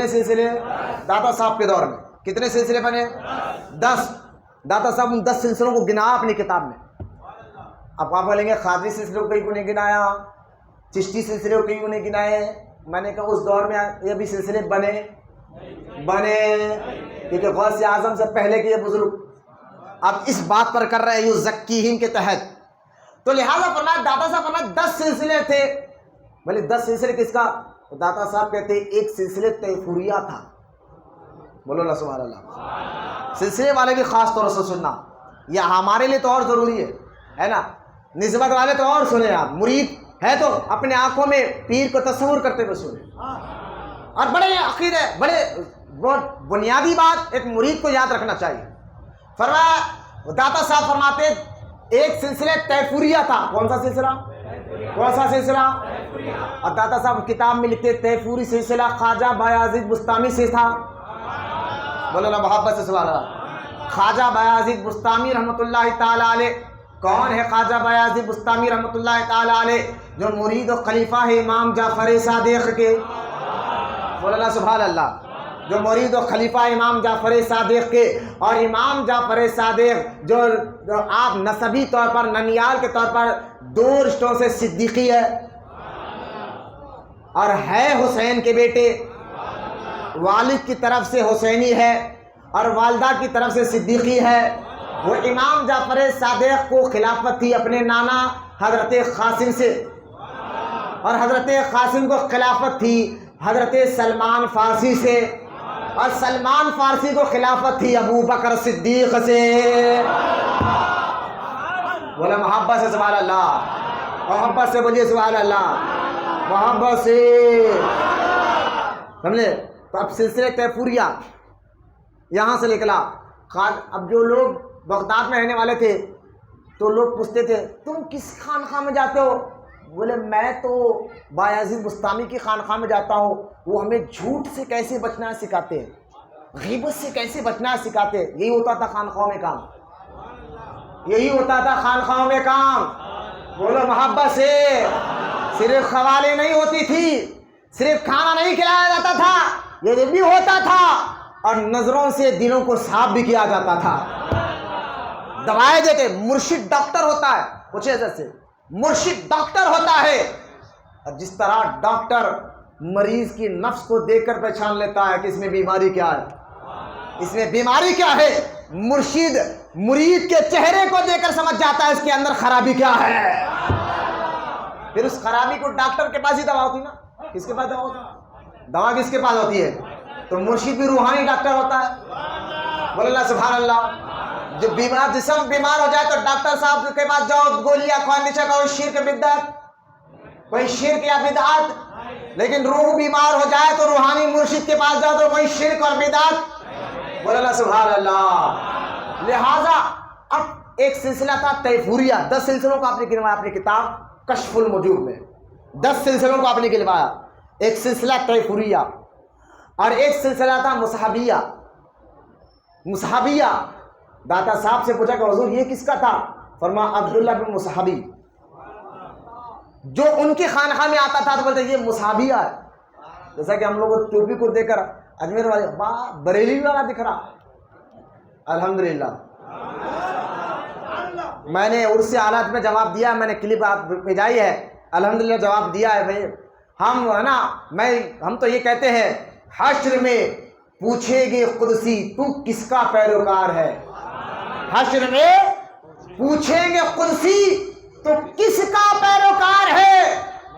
سلسلے داتا صاحب کے دور میں کتنے سلسلے بنے؟ 10۔ داتا صاحب ان 10 سلسلوں کو گنا اپنی کتاب میں۔ اب آپ بولیں گے قادری سلسلے کو کہیں کو نہیں گنایا، چشتی سلسلے کو کہیں کو نہیں گنائے۔ میں نے کہا اس دور میں یہ بھی سلسلے بنے، کیونکہ غوث اعظم سے پہلے کے یہ بزرگ اب اس بات پر کر رہے ہیں یزکیہم کے تحت، تو لہٰذا فرمایا داتا صاحب فرمایا 10 سلسلے تھے۔ بولے 10 سلسلے کس کا؟ تو داتا صاحب کہتے ہیں ایک سلسلے تیفوریہ تھا، بولو نا سبحان اللہ۔ سلسلے والے بھی خاص طور سے سننا، یہ ہمارے لیے تو اور ضروری ہے نا، نسبت والے تو اور سنیں، آپ مرید ہے تو اپنے آنکھوں میں پیر کو تصور کرتے ہوئے سنیں۔ اور بڑے عقیدے، بڑے بنیادی بات ایک مرید کو یاد رکھنا چاہیے۔ فرمایا داتا صاحب فرماتے ایک سلسلہ تیفوریہ تھا۔ کون سا سلسلہ؟ اور داتا صاحب کتاب میں لکھتے تیفوری سلسلہ خواجہ بایازید بستامی سے تھا، بولو نا محبت سے سبحان اللہ۔ خواجہ بایازید بستامی رحمۃ اللہ تعالی علیہ، کون ہے خواجہ بایازید بستامی رحمۃ اللہ تعالی علیہ؟ جو مرید و خلیفہ ہے امام جعفر صادق کے، بولو نا سبحان اللہ، جو مرید و خلیفہ امام جعفر صادق کے، اور امام جعفر صادق جو آپ نسبی طور پر ننیال کے طور پر 2 رشتوں سے صدیقی ہے، اور ہے حسین کے بیٹے، والد کی طرف سے حسینی ہے اور والدہ کی طرف سے صدیقی ہے۔ وہ امام جعفر صادق کو خلافت تھی اپنے نانا حضرت قاسم سے، اور حضرت قاسم کو خلافت تھی حضرت سلمان فارسی سے، اور سلمان فارسی کو خلافت تھی ابو بکر صدیق سے، بولا محبت سے سبحان اللہ۔ محبت سے بولیے سبحان اللہ، محبت سے، سمجھے؟ تو اب سلسلہ تیفوریہ یہاں سے نکلا۔ اب جو لوگ بغداد میں رہنے والے تھے تو لوگ پوچھتے تھے تم کس خانقاہ میں جاتے ہو؟ بولے میں تو بایزید بستامی کی خانقاہ میں جاتا ہوں، وہ ہمیں جھوٹ سے کیسے بچنا سکھاتے ہیں، غیبت سے کیسے بچنا سکھاتے ہیں۔ یہی ہوتا تھا خانقاہوں میں کام، یہی ہوتا تھا خانقاہوں میں کام۔ بولو محبت سے۔ صرف خوالیں نہیں ہوتی تھی، صرف کھانا نہیں کھلایا جاتا تھا، یہ بھی ہوتا تھا اور نظروں سے دلوں کو صاف بھی کیا جاتا تھا، دوائیں دیتے۔ مرشد ڈاکٹر ہوتا ہے، کچھ ایسے مرشد ڈاکٹر ہوتا ہے، اور جس طرح ڈاکٹر مریض کی نفس کو دیکھ کر پہچان لیتا ہے کہ اس میں بیماری کیا ہے، اس میں بیماری کیا ہے، مرشد مرید کے چہرے کو دیکھ کر سمجھ جاتا ہے اس کے اندر خرابی کیا ہے، پھر اس خرابی کو ڈاکٹر کے پاس ہی دوا ہوتی نا، کس کے پاس دوا ہوتی ہے؟ دوا کس کے پاس ہوتی ہے؟ تو مرشد بھی روحانی ڈاکٹر ہوتا ہے۔ بول اللہ سبحان اللہ۔ جو بیمار جسم بیمار ہو جائے تو ڈاکٹر صاحب کے پاس جاؤ، گولیاں خواندشہ کا شرک بدعت، کوئی شرک یا بدعت، لیکن روح بیمار ہو جائے تو روحانی مرشد کے پاس جاؤ تو کوئی شرک اور بدعت۔ بول اللہ سبحان اللہ۔ لہذا اب ایک سلسلہ تھا تیفوریہ، 10 سلسلوں کو آپ نے گنوایا اپنی کتاب کشف الموجوب میں، 10 سلسلوں کو آپ نے گنوایا۔ ایک سلسلہ تیفوریہ اور ایک سلسلہ تھا مصحبیہ۔ مصحبیہ داتا صاحب سے پوچھا کہ حضور یہ کس کا تھا؟ فرمایا عبداللہ بن مصحبی، جو ان کی خانقاہ میں آتا تھا تو بولتے یہ مصحبیہ ہے۔ جیسا کہ ہم لوگ ٹوپی کو دیکھ کر اجمیر والے بریلی والا دکھ رہا، الحمدللہ میں نے عرصی حالات میں جواب دیا، میں نے کلپ آپ بھیجائی ہے، الحمدللہ جواب دیا ہے بھائی۔ ہم ہے نا ہم تو یہ کہتے ہیں حشر میں پوچھے گے قدسی تو کس کا پیروکار ہے، حشر میں پوچھیں گے قدسی تو کس کا پیروکار ہے،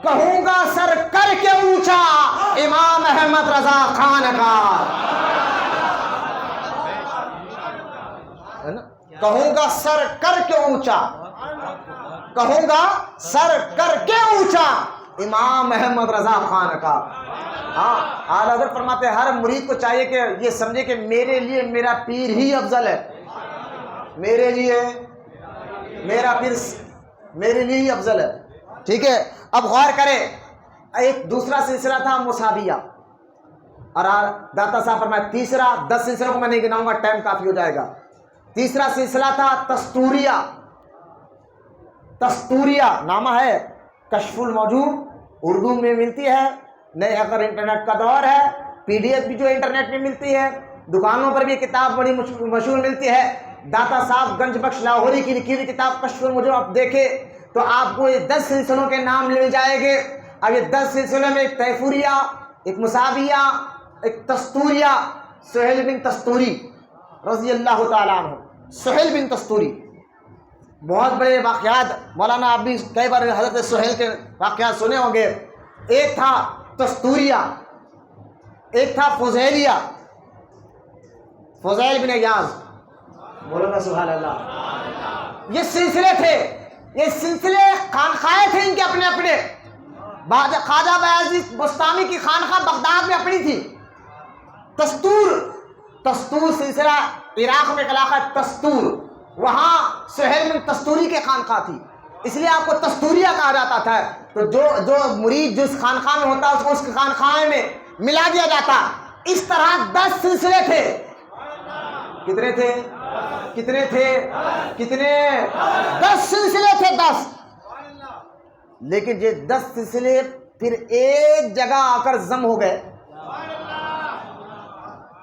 کہوں گا سر کر کے اونچا امام احمد رضا خان کا، کہوں گا سر کر کے اونچا، کہوں گا سر کر کے اونچا امام احمد رضا خان کا۔ ہاں اعلیٰ حضرت فرماتے ہیں ہر مرید کو چاہیے کہ یہ سمجھے کہ میرے لیے میرا پیر ہی افضل ہے، میرے لیے میرا پیر میرے لیے ہی افضل ہے، ٹھیک ہے۔ اب غور کریں، ایک دوسرا سلسلہ تھا مصحبیہ، اور داتا صاحب فرمایا تیسرا، 10 سلسلوں کو میں نہیں گناؤں گا، ٹائم کافی ہو جائے گا۔ تیسرا سلسلہ تھا تستوریہ۔ تستوریہ نامہ ہے، کشف الموجوب، اردو میں ملتی ہے، نئے اگر انٹرنیٹ کا دور ہے، PDF بھی جو انٹرنیٹ میں ملتی ہے، دکانوں پر بھی کتاب بڑی مشہور ملتی ہے۔ داتا صاحب گنج بخش لاہوری کی لکھی ہوئی کتاب کشف الموجوب آپ دیکھیں تو آپ کو یہ 10 سلسلوں کے نام مل جائے گے۔ اب یہ 10 سلسلوں میں ایک تیفوریہ، ایک مصحبیہ، ایک تستوریہ، سہیل بن تستوری رضی اللہ تعالیٰ عنہ۔ سہیل بن تستوری بہت بڑے واقعات، مولانا آپ بھی کئی بار حضرت سہیل کے واقعات سنے ہوں گے۔ ایک تھا تستوریہ، ایک تھا فضیلیہ، فضیل بن ایاز، بولو نا سبحان اللہ۔ یہ سلسلے تھے، یہ سلسلے خانقاہیں تھے ان کے اپنے اپنے۔ خواجہ بایزید بستامی کی خانقاہ بغداد میں اپنی تھی۔ تستور سلسلہ عراق میں علاقہ تستور، وہاں سہیل بن تستوری کے خانقاہ تھی، اس لیے آپ کو تستوریہ کہا جاتا تھا۔ تو جو مرید جس خانقاہ میں ہوتا اس کو اس خانقاہ میں ملا دیا جاتا۔ اس طرح 10 سلسلے تھے۔ کتنے تھے؟ کتنے تھے؟ کتنے؟ 10 سلسلے تھے، 10۔ لیکن یہ 10 سلسلے پھر ایک جگہ آ کر ضم ہو گئے۔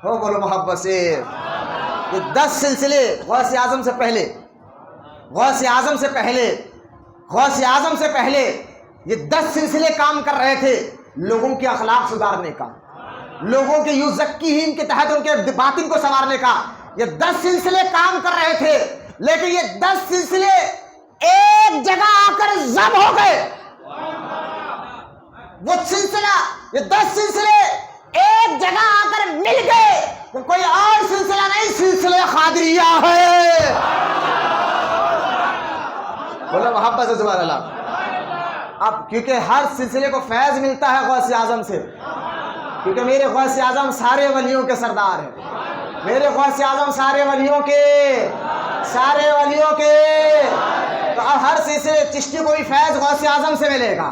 ہو بولو محبت سے۔ یہ 10 سلسلے غوث اعظم سے پہلے، غوث اعظم سے پہلے، غوث اعظم سے پہلے یہ 10 سلسلے کام کر رہے تھے لوگوں کے اخلاق سدھارنے کا، لوگوں کے یزکیہم کے تحت ان کے باطن کو سنوارنے کا۔ یہ 10 سلسلے کام کر رہے تھے، لیکن یہ 10 سلسلے ایک جگہ آ کر ضم ہو گئے۔ وہ سلسلہ، یہ 10 سلسلے ایک جگہ آ کر مل گئے، تو کوئی اور سلسلہ نہیں، سلسلہ قادریہ ہے۔ بولو محبت سے سبحان اللہ۔ اب کیونکہ ہر سلسلے کو فیض ملتا ہے غوث اعظم سے، کیونکہ میرے غوث اعظم سارے ولیوں کے سردار ہیں، میرے غوث اعظم سارے ولیوں کے تو اب ہر سلسلے چشتی کو بھی فیض غوث اعظم سے ملے گا،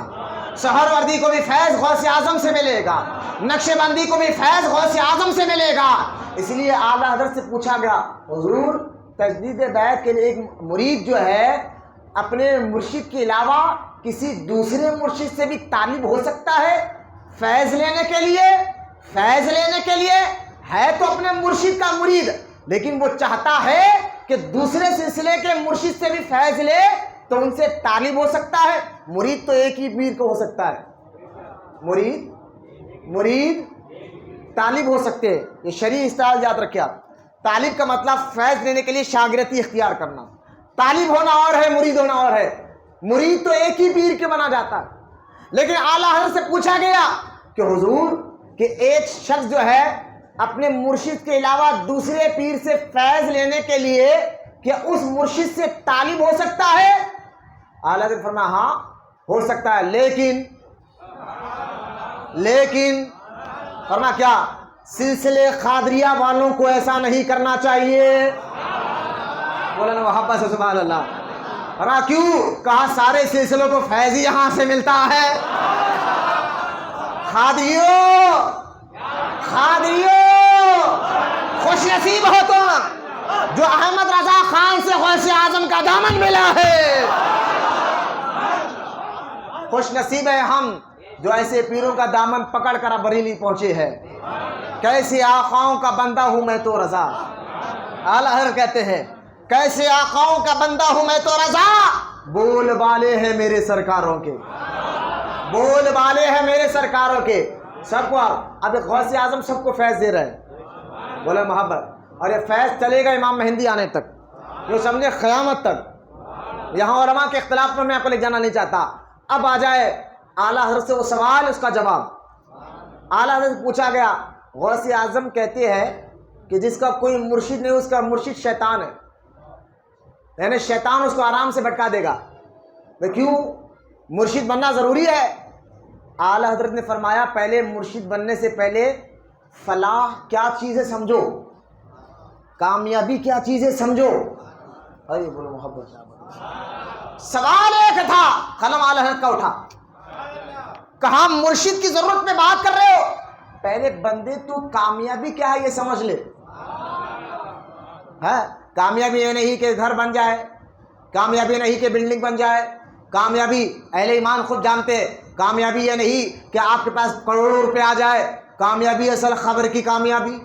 سہروردی کو بھی فیض غوث اعظم سے ملے گا، نقش بندی کو بھی فیض غوث اعظم سے ملے گا۔ اس لیے اعلیٰ حضرت سے پوچھا گیا، حضور تجدید بیعت کے لیے ایک مرید جو ہے اپنے مرشد کے علاوہ کسی دوسرے مرشد سے بھی طالب ہو سکتا ہے فیض لینے کے لیے ہے تو اپنے مرشد کا مرید، لیکن وہ چاہتا ہے کہ دوسرے سلسلے کے مرشد سے بھی فیض لے تو ان سے طالب ہو سکتا ہے۔ مرید تو ایک ہی پیر کو ہو سکتا ہے، مرید طالب ہو سکتے ہیں۔ یہ شرعی اصطلاح یاد رکھیں آپ، طالب کا مطلب فیض لینے کے لیے شاگردی اختیار کرنا، طالب ہونا اور ہے، مرید ہونا اور ہے۔ مرید تو ایک ہی پیر کے بنا جاتا ہے، لیکن اعلیٰ حضرت سے پوچھا گیا کہ حضور کہ ایک شخص جو ہے اپنے مرشد کے علاوہ دوسرے پیر سے فیض لینے کے لیے کیا اس مرشد سے طالب ہو سکتا ہے؟ اعلیٰ حضرت فرمایا ہاں ہو سکتا ہے، لیکن فرمایا کیا؟ سلسلے قادریہ والوں کو ایسا نہیں کرنا چاہیے۔ مولانا محبت سے سبحان اللہ۔ فرمایا کیوں؟ کہا سارے سلسلوں کو فیض ہی یہاں سے ملتا ہے۔ قادریوں خوش نصیب ہو تم جو احمد رضا خان سے غوث اعظم کا دامن ملا ہے، خوش نصیب ہے ہم جو ایسے پیروں کا دامن پکڑ کر بریلی پہنچے ہیں۔ کیسے آقاؤں کا بندہ ہوں میں تو رضا، اعلیٰ حضرت کہتے ہیں کیسے آقاؤں کا بندہ ہوں میں تو رضا، بول بالے ہیں میرے سرکاروں کے، سب کو اب غوث اعظم سب کو فیض دے رہے ہیں، بولے محبت، اور یہ فیض چلے گا امام مہدی آنے تک، جو سمجھے قیامت تک۔ یہاں علماء کے اختلاف پر میں آپ کو لے جانا نہیں چاہتا۔ اب آ جائے اعلیٰ حضرت سے وہ سوال، اس کا جواب۔ اعلیٰ حضرت سے پوچھا گیا، غوث اعظم کہتے ہیں کہ جس کا کوئی مرشد نہیں اس کا مرشد شیطان ہے، یعنی شیطان اس کو آرام سے بھٹکا دے گا، تو کیوں مرشد بننا ضروری ہے؟ اعلیٰ حضرت نے فرمایا پہلے مرشد بننے سے پہلے فلاح کیا چیز ہے سمجھو، کامیابی کیا چیز ہے سمجھو۔ بولو محبت۔ سوال ایک تھا، قلم اعلیٰ حضرت کا اٹھا، کہا مرشد کی ضرورت میں بات کر رہے ہو، پہلے بندے تو کامیابی کیا ہے یہ سمجھ لے۔ کامیابی یہ نہیں کہ گھر بن جائے، کامیابی نہیں کہ بلڈنگ بن جائے، کامیابی اہل ایمان خود جانتے، کامیابی یہ نہیں کہ آپ کے پاس کروڑوں روپے آ جائے، کامیابی اصل خبر کی کامیابی،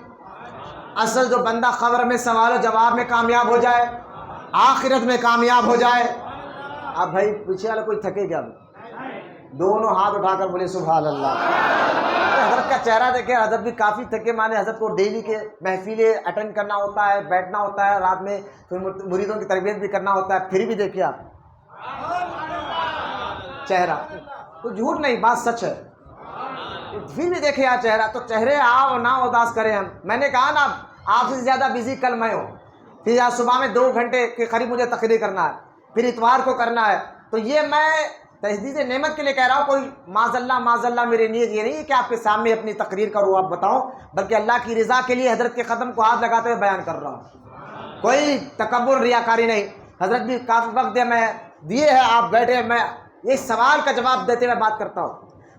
اصل جو بندہ خبر میں سوال و جواب میں کامیاب ہو جائے، آخرت میں کامیاب ہو جائے۔ اب بھائی پیچھے والا کوئی تھکے گا؟ دونوں ہاتھ اٹھا کر بولے سبحان اللہ۔ حضرت کا چہرہ دیکھیں، حضرت بھی کافی تھکے مانے، حضرت کو ڈیلی کے محفلیں اٹینڈ کرنا ہوتا ہے، بیٹھنا ہوتا ہے، رات میں پھر مریدوں کی تربیت بھی کرنا ہوتا ہے، پھر بھی دیکھیے آپ چہرہ، تو جھوٹ نہیں بات سچ ہے، پھر بھی دیکھیں آپ چہرہ، تو چہرے آؤ نہ اداس کریں ہم۔ میں نے کہا نا آپ سے زیادہ بزی کل میں ہوں، پھر آج صبح میں 2 گھنٹے کے قریب مجھے تقریر کرنا ہے، پھر اتوار کو کرنا ہے، تو یہ میں تجدید نعمت کے لیے کہہ رہا ہوں، کوئی معاذ اللہ میری نیت یہ نہیں ہے کہ آپ کے سامنے اپنی تقریر کروں آپ بتاؤں، بلکہ اللہ کی رضا کے لیے حضرت کے قدم کو ہاتھ لگاتے ہوئے بیان کر رہا ہوں، کوئی تکبر ریاکاری نہیں۔ حضرت بھی کافی وقت دیے ہے، آپ بیٹھے، میں یہ سوال کا جواب دیتے ہوئے بات کرتا ہوں۔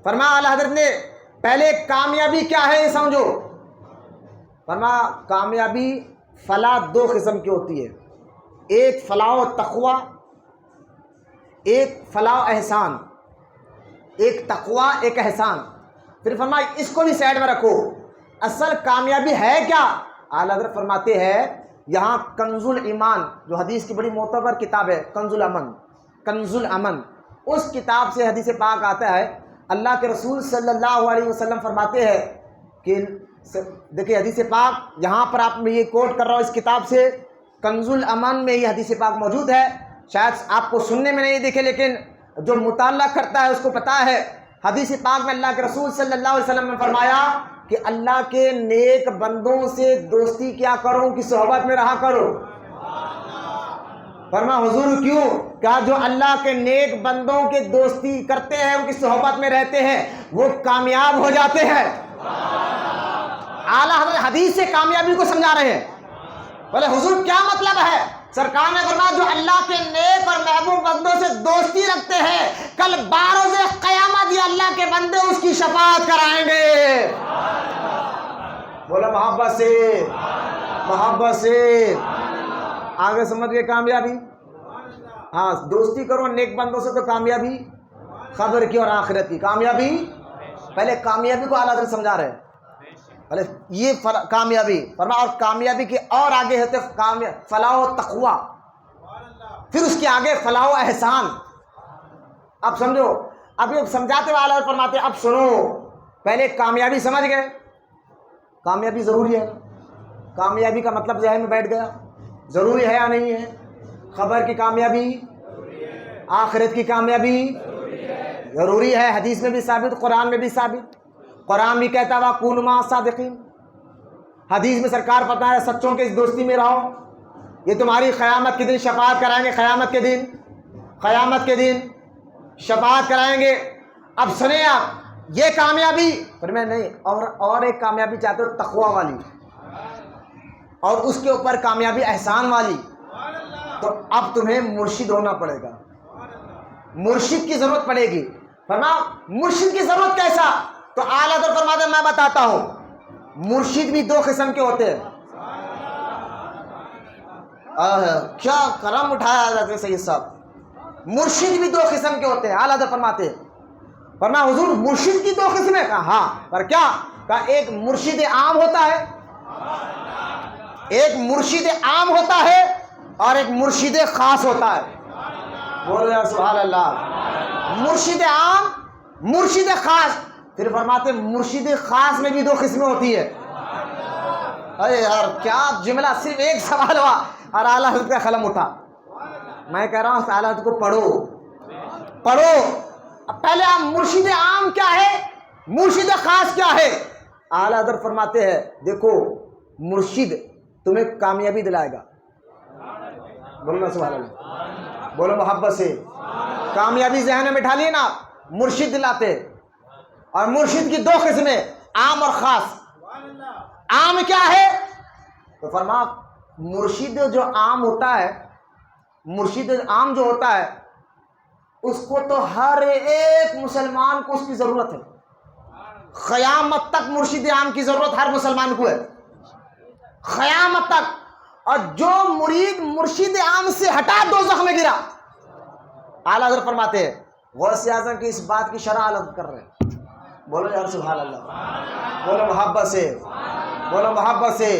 فرمایا اعلیٰ حضرت نے پہلے کامیابی کیا ہے یہ سمجھو۔ فرمایا کامیابی فلاح 2 قسم کی ہوتی ہے، ایک فلاح و تقوی، ایک فلاح و احسان، ایک تقوی ایک احسان۔ پھر فرمایا اس کو بھی سائڈ میں رکھو، اصل کامیابی ہے کیا؟ اعلیٰ حضرت فرماتے ہیں یہاں کنز الایمان جو حدیث کی بڑی معتبر کتاب ہے، کنز الامن، اس کتاب سے حدیث پاک آتا ہے، اللہ کے رسول صلی اللہ علیہ وسلم فرماتے ہیں کہ دیکھیں حدیث پاک یہاں پر آپ میں یہ کوٹ کر رہا ہوں اس کتاب سے، کنز الامن میں یہ حدیث پاک موجود ہے، شاید آپ کو سننے میں نہیں دیکھے لیکن جو مطالعہ کرتا ہے اس کو پتہ ہے۔ حدیث پاک میں اللہ کے رسول صلی اللہ علیہ وسلم نے فرمایا کہ اللہ کے نیک بندوں سے دوستی کیا کرو کہ صحبت میں رہا کرو۔ فرمایا حضور کیوں؟ کہا جو اللہ کے نیک بندوں کے دوستی کرتے ہیں، ان کی صحبت میں رہتے ہیں، وہ کامیاب ہو جاتے ہیں۔ اعلیٰ حضرت حدیث سے کامیابی کو سمجھا رہے ہیں۔ بولے حضور کیا مطلب ہے؟ سرکار نے فرمایا جو اللہ کے نیک اور محبوب بندوں سے دوستی رکھتے ہیں، کل باروز قیامت یہ اللہ کے بندے اس کی شفاعت کرائیں گے۔ بولا محبت سے، محبت سے۔ آگے سمجھ گئے کامیابی؟ ہاں، دوستی کرو نیک بندوں سے تو کامیابی قبر کی اور آخرت کی کامیابی۔ پہلے کامیابی کو اعلیٰ حضرت سمجھا رہے ہیں، پہلے یہ کامیابی فرما، اور کامیابی کے اور آگے ہوتے فلاح و تقوی، پھر اس کے آگے فلاح و احسان۔ اب سمجھو، اب یہ سمجھاتے ہوئے اعلیٰ فرماتے اب سنو، پہلے کامیابی سمجھ گئے، کامیابی ضروری ہے، کامیابی کا مطلب ذہن میں بیٹھ گیا، ضروری ہے یا نہیں ہے؟ خبر کی کامیابی، آخرت کی کامیابی ضروری ہے، حدیث میں بھی ثابت، قرآن میں بھی ثابت۔ قرآن بھی کہتا ہوا کونوا مع الصادقین، حدیث میں سرکار فرماتا ہے سچوں کے اس دوستی میں رہو، یہ تمہاری قیامت کے دن شفاعت کرائیں گے، قیامت کے دن، قیامت کے دن شفاعت کرائیں گے۔ اب سنیں آپ، یہ کامیابی فرمایا نہیں، اور ایک کامیابی چاہتے ہو تقوی والی، اور اس کے اوپر کامیابی احسان والی، تو اب تمہیں مرشد ہونا پڑے گا، مرشد کی ضرورت پڑے گی۔ فرمایا مرشد کی ضرورت کیسا؟ تو اعلیٰ حضرت فرماتے ہیں میں بتاتا ہوں، مرشد بھی دو قسم کے ہوتے ہیں۔ کیا کرم اٹھایا حضرت سید صاحب، مرشد بھی دو قسم کے ہوتے ہیں۔ اعلیٰ حضرت فرماتے ہیں، فرمایا حضور مرشد کی دو قسمیں؟ کہا ہاں، پر کیا؟ کہا ایک مرشد عام ہوتا ہے، ایک مرشد عام ہوتا ہے اور ایک مرشد خاص ہوتا ہے۔ بول رہے ہیں سبحان اللہ۔ مرشد عام، مرشد خاص، پھر فرماتے مرشد خاص میں بھی دو قسمیں ہوتی ہے۔ ارے یار کیا جملہ، صرف ایک سوال ہوا اور اعلیٰ حضرت کا قلم اٹھا۔ میں کہہ رہا ہوں اعلیٰ حضرت کو پڑھو پڑھو۔ اب پہلے آپ مرشد عام کیا ہے، مرشد خاص کیا ہے؟ اعلیٰ حضرت فرماتے ہیں دیکھو مرشد تمہیں کامیابی دلائے گا، بولو نا سبحان اللہ، بولو محبت سے، کامیابی ذہن میں بٹھا لیے نا، مرشد دلاتے۔ اور مرشد کی دو قسمیں، عام اور خاص۔ عام کیا ہے؟ تو فرما مرشد جو عام ہوتا ہے، مرشد عام جو ہوتا ہے اس کو تو ہر ایک مسلمان کو اس کی ضرورت ہے، قیامت تک مرشد عام کی ضرورت ہر مسلمان کو ہے، قیامت تک۔ اور جو مرید مرشد عام سے ہٹا دوزخ میں گرا۔ اعلیٰ حضرت فرماتے ہیں غوث اعظم کی اس بات کی شرح علم کر رہے ہیں، بولو یار سبحان اللہ، بولو محبت سے، بولو محبت سے۔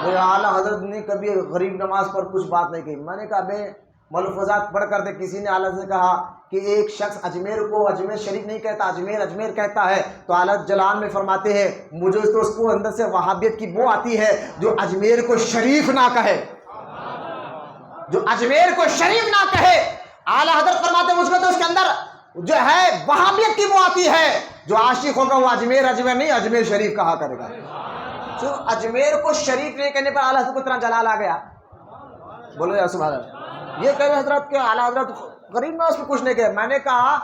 میرے اعلیٰ حضرت نے کبھی غریب نواز پر کچھ بات نہیں کہی۔ میں نے کہا بے ملفوظات پڑھ کر دے، کسی نے اعلیٰ سے کہا کہ ایک شخص اجمیر کو اجمیر شریف نہیں کہتا، اجمیر اجمیر کہتا ہے، تو اعلیٰ جلال میں فرماتے ہیں مجھے تو اس کو اندر سے وہابیت کی بو آتی ہے جو اجمیر کو شریف نہ کہے، جو اجمیر کو شریف نہ کہے۔ اعلیٰ حضرت فرماتے ہیں مجھ کو تو اس کے اندر جو ہے وہابیت کی بو آتی ہے، جو عاشق ہوگا وہ اجمیر اجمیر نہیں اجمیر شریف کہا کرے گا۔ جو اجمیر کو شریف نہیں کہنے پر اعلیٰ حضرت کو اتنا جلال آ گیا، بولو یا سبحان اللہ۔ یہ کہہ رہے حضرت کہ اعلیٰ حضرت غریب نواز پہ کچھ نہیں کہے۔ میں نے کہا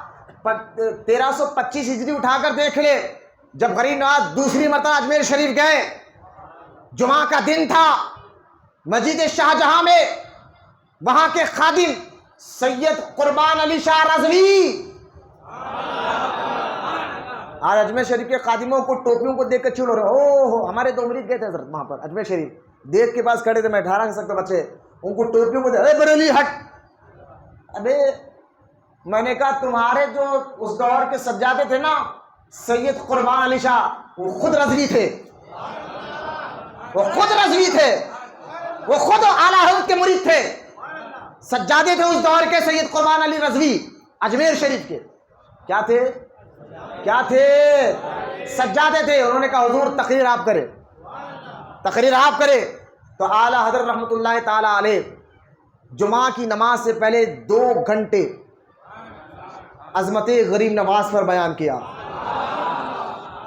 1325 ہجری اٹھا کر دیکھ لے، جب غریب نواز دوسری مرتبہ اجمیر شریف گئے، جمعہ کا دن تھا، مسجد شاہ جہاں میں وہاں کے خادم سید قربان علی شاہ رضوی، آج اجمیر شریف کے خادموں کو ٹوپیوں کو دیکھ کے چھوڑ رہے، اوہ ہمارے دو مرید گئے تھے حضرت وہاں پر اجمیر شریف، دیکھ کے پاس کھڑے تھے، میں 18 سال کے بچے، ان کو ٹوپیوں کو دے، اے بریلی ہٹ۔ ابے میں نے کہا تمہارے جو اس دور کے سجادے تھے نا سید قربان علی شاہ، وہ خود رضوی تھے، وہ خود رضوی تھے، وہ خود اعلیٰ حضرت کے مرید تھے، سجادے تھے اس دور کے سید قربان علی رضوی اجمیر شریف کے۔ کیا تھے؟ کیا تھے؟ سجادے تھے۔ انہوں نے کہا حضور تقریر آپ کرے، تقریر آپ کرے۔ تو اعلیٰ حضرت رحمۃ اللہ تعالیٰ علیہ جمعہ کی نماز سے پہلے 2 گھنٹے عظمت غریب نواز پر بیان کیا۔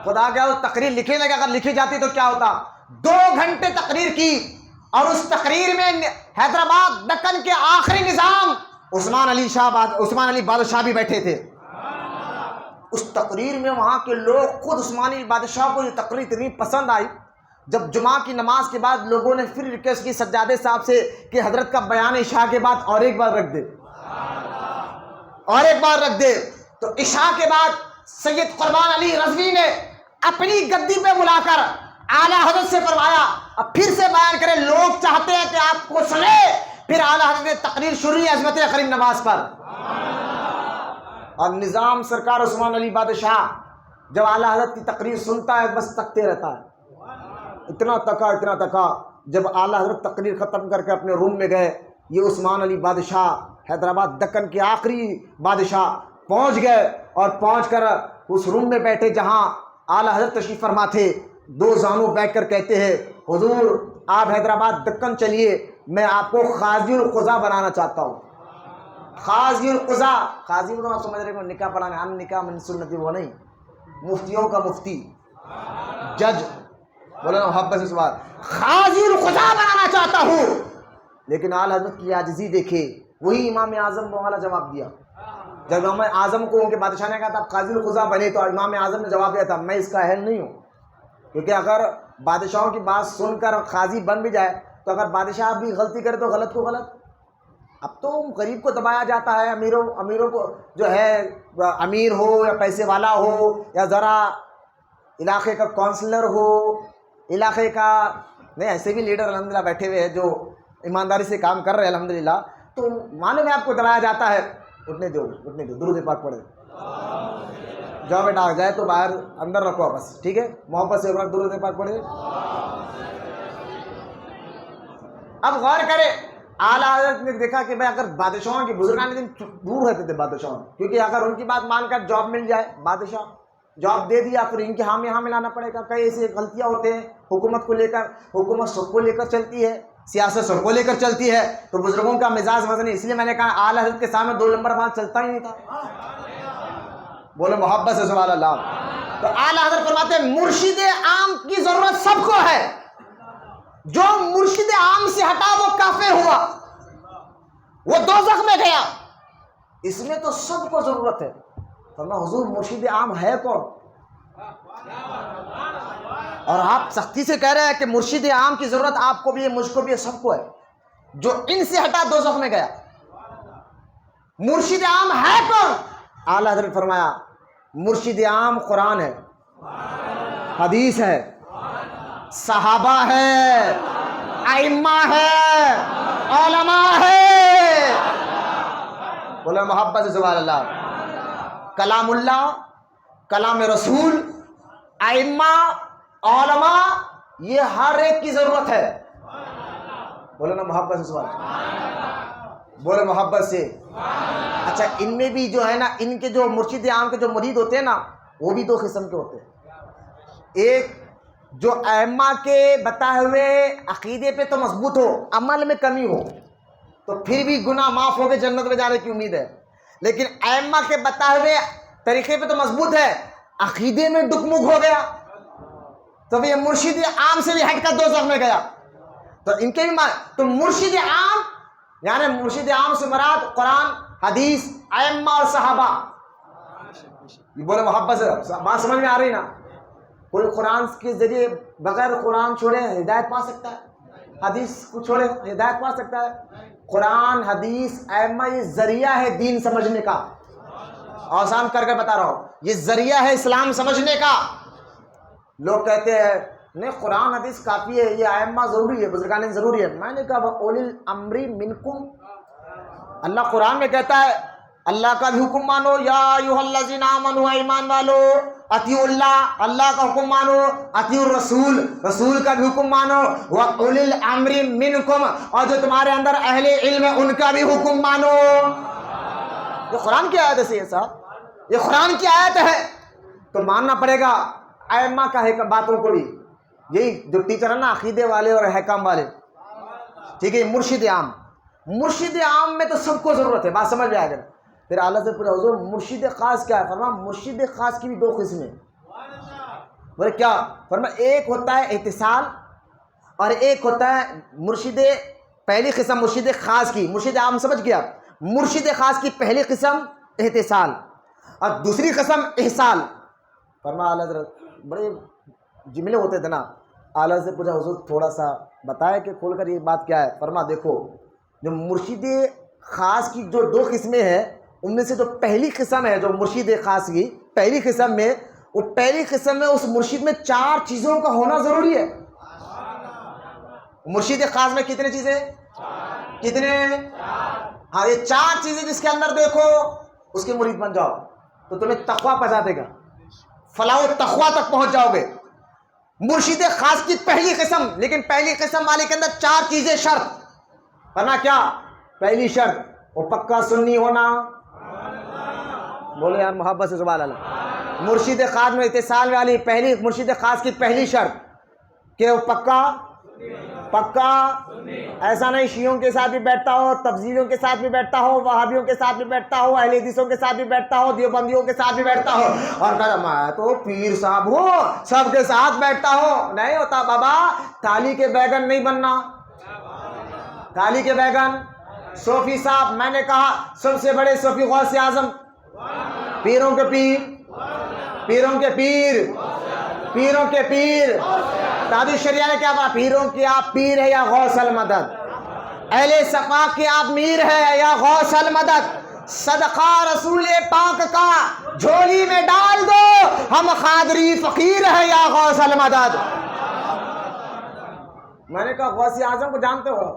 خدا کیا تقریر لکھے لگا، اگر لکھی جاتی تو کیا ہوتا؟ 2 گھنٹے تقریر کی اور اس تقریر میں حیدرآباد دکن کے آخری نظام عثمان علی بادشاہ بھی بیٹھے تھے. اس تقریر میں وہاں کے لوگ خود عثمانی بادشاہ کو یہ تقریر اتنی پسند آئی. جب جمعہ کی نماز کے بعد لوگوں نے پھر ریکویسٹ کی سجادے صاحب سے کہ حضرت کا بیان عشاء کے بعد اور ایک بار رکھ دے، اور ایک بار رکھ دے. تو عشاء کے بعد سید قربان علی رضوی نے اپنی گدی پہ بلا کر اعلیٰ حضرت سے فرمایا اب پھر سے بیان کریں، لوگ چاہتے ہیں کہ آپ کو سنے. پھر اعلیٰ حضرت نے تقریر شروع کی عظمت کریم نواز پر. اور نظام سرکار عثمان علی بادشاہ جب اعلیٰ حضرت کی تقریر سنتا ہے بس تکتے رہتا ہے. اتنا تکا جب اعلیٰ حضرت تقریر ختم کر کے اپنے روم میں گئے، یہ عثمان علی بادشاہ حیدرآباد دکن کے آخری بادشاہ پہنچ گئے اور پہنچ کر اس روم میں بیٹھے جہاں اعلیٰ حضرت تشریف فرما تھے. دو زانوں بیٹھ کر کہتے ہیں حضور آپ حیدرآباد دکن چلیے، میں آپ کو قاضی القضا بنانا چاہتا ہوں. قاضی القضا، قاضی کو آپ سمجھ رہے ہیں نکاح پڑھانے، ہم نکاح من سنتی وہ نہیں، مفتیوں کا مفتی، جج. بولے محبت سے سوال، قاضی القضا بنانا چاہتا ہوں. لیکن اعلیٰ حضرت کی عاجزی دیکھے، وہی امام اعظم کو والا جواب دیا. جب امام اعظم کو ان کے بادشاہ نے کہا تھا قاضی القضا بنے تو امام اعظم نے جواب دیا تھا میں اس کا اہل نہیں ہوں. کیونکہ اگر بادشاہوں کی بات سن کر قاضی بن بھی جائے تو اگر بادشاہ بھی غلطی کرے تو غلط کو غلط. اب تو غریب کو دبایا جاتا ہے، امیروں کو جو ہے امیر ہو یا پیسے والا ہو یا ذرا علاقے کا کونسلر ہو، علاقے کا نہیں، ایسے بھی لیڈر الحمدللہ بیٹھے ہوئے ہیں جو ایمانداری سے کام کر رہے ہیں الحمدللہ، تو معلوم ہے آپ کو دبایا جاتا ہے. اٹھنے دو درود پاک پڑھے. جاؤ بیٹا آ جائے تو باہر اندر رکھو بس، ٹھیک ہے، محبت سے درود پاک پڑھے. اب غور کرے اعلیٰ حضرت نے دیکھا کہ بھائی اگر بادشاہوں کے بزرگان دن دور رہتے تھے بادشاہوں، کیونکہ اگر ان کی بات مان کر جاب مل جائے، بادشاہ جاب دے دیا پھر ان کے ہاں میں ہاں ملانا پڑے گا. کئی ایسی غلطیاں ہوتے ہیں حکومت کو لے کر، حکومت سب کو لے کر چلتی ہے، سیاست سب کو لے کر چلتی ہے، تو بزرگوں کا مزاج وزن. اس لیے میں نے کہا اعلیٰ حضرت کے سامنے 2 نمبر بات چلتا ہی نہیں تھا. بولے محبت سے سبحان اللہ. تو اعلیٰ حضرت فرماتے ہیں مرشد عام کی ضرورت سب کو ہے، جو مرشد عام سے ہٹا وہ کافر ہوا، وہ دوزخ میں گیا. اس میں تو سب کو ضرورت ہے. فرمایا حضور مرشد عام ہے کون؟ اور آپ سختی سے کہہ رہے ہیں کہ مرشد عام کی ضرورت آپ کو بھی ہے، مجھ کو بھی ہے، سب کو ہے. جو ان سے ہٹا دوزخ میں گیا. مرشد عام ہے کون؟ اعلیٰ حضرت فرمایا مرشد عام قرآن ہے، حدیث ہے، صحابہ ہے، ائمہ ہے، علماء ہے. بولے محبت سے سبحان اللہ. کلام اللہ، کلام رسول، ائمہ، علماء، یہ ہر ایک کی ضرورت ہے. بولے نا محبت سے سبحان اللہ. بولے محبت سے. اچھا ان میں بھی جو ہے نا، ان کے جو مرشد عام کے جو مرید ہوتے ہیں نا، وہ بھی 2 قسم کے ہوتے ہیں. ایک جو ائمہ کے بتائے ہوئے عقیدے پہ تو مضبوط ہو، عمل میں کمی ہو تو پھر بھی گناہ معاف ہو کے جنت میں جانے کی امید ہے. لیکن ائمہ کے بتائے ہوئے طریقے پہ تو مضبوط ہے، عقیدے میں ڈکمک ہو گیا تو یہ مرشد عام سے بھی ہٹ کر دوزخ میں گیا. تو ان کے بھی تو مرشد عام یعنی مرشد عام سے مراد قرآن، حدیث، ائمہ اور صحابہ. بولے محبت سے بات سمجھ میں آ رہی نا؟ کوئی قرآن کے ذریعے بغیر قرآن چھوڑے ہدایت پا سکتا ہے، حدیث کو چھوڑے ہدایت پا سکتا ہے. قرآن، حدیث، ائمہ یہ ذریعہ ہے دین سمجھنے کا. آسان کر کے بتا رہا ہوں، یہ ذریعہ ہے اسلام سمجھنے کا. لوگ کہتے ہیں نہیں قرآن حدیث کافی ہے، یہ ائمہ ضروری ہے، بزرگان ضروری ہے. میں نے کہا اولی الامر منکم، اللہ قرآن میں کہتا ہے اللہ کا بھی حکم مانو، یا ایھا الذین آمنوا، ایمان والو، اطیعوا اللہ، اللہ کا حکم مانو، اطیعوا الرسول، رسول کا بھی حکم مانو، واولی الامر منکم، اور جو تمہارے اندر اہل علم ہے ان کا بھی حکم مانو. یہ قرآن کی آیت ہے صاحب، یہ قرآن کی آیت ہے تو ماننا پڑے گا ائمہ کا باتوں کو بھی. یہی جو ٹیچر ہے نا عقیدے والے اور حکام والے، ٹھیک ہے. مرشد عام، مرشد عام میں تو سب کو ضرورت ہے، بات سمجھ میں آ گئی. پھر اعلیٰ سے پوچھا حضور مرشد خاص کیا ہے؟ فرمایا مرشد خاص کی بھی 2 قسمیں. بولے کیا؟ فرمایا ایک ہوتا ہے اتصال اور ایک ہوتا ہے مرشد پہلی قسم مرشد خاص کی، مرشد عام سمجھ گیا، مرشد خاص کی پہلی قسم اتصال اور دوسری قسم احسال۔ فرما اعلیٰ حضرت بڑے جملے ہوتے تھے نا، اعلیٰ سے پوچھا حضور تھوڑا سا بتائے کہ کھول کر یہ بات کیا ہے؟ فرما دیکھو جو مرشد خاص کی جو دو قسمیں ہیں ان میں سے جو پہلی قسم ہے جو مرشد خاص کی پہلی قسم میں، وہ پہلی قسم میں اس مرشد میں 4 چیزوں کا ہونا ضروری ہے۔ مرشد خاص میں کتنے چیزیں؟ کتنے؟ ہاں یہ 4 چیزیں جس کے اندر دیکھو اس کے مرید بن جاؤ تو تمہیں تقویٰ پہنچا دے گا، فلاح و تقویٰ تک پہنچ جاؤ گے۔ مرشد خاص کی پہلی قسم، لیکن پہلی قسم والے کے اندر 4 چیزیں شرط۔ ورنہ کیا؟ پہلی شرط وہ پکا سنی ہونا، بولے یار محبت سے سبحان اللہ۔ مرشد خاص میں اتصال والی پہلی مرشد خاص کی پہلی شرط کہ وہ پکا ایسا نہیں شیعوں کے ساتھ بھی بیٹھتا ہو، تفضیلیوں کے ساتھ بھی بیٹھتا ہو، وہابیوں کے ساتھ بھی بیٹھتا ہو، اہل حدیثوں کے ساتھ بھی بیٹھتا ہو، دیوبندیوں کے ساتھ بھی بیٹھتا ہو اور کہتا میں تو پیر صاحب ہوں سب کے ساتھ بیٹھتا ہوں۔ نہیں ہوتا بابا، تالی کے بیگن نہیں بننا، تالی کے بیگن۔ صوفی صاحب میں نے کہا سب سے بڑے صوفی غوث اعظم، پیروں کے پیر، پیروں کے پیر، پیروں کے پیر۔ تحادث شریعہ نے کیا کہا؟ پیروں کی آپ پیر ہے یا غوث المدد، اہل صفا کی آپ میر ہے یا غوث المدد، صدقہ رسول پاک کا جھولی میں ڈال دو، ہم قادری فقیر ہے یا غوث المدد۔ میں نے کہا غوث اعظم کو جانتے ہو؟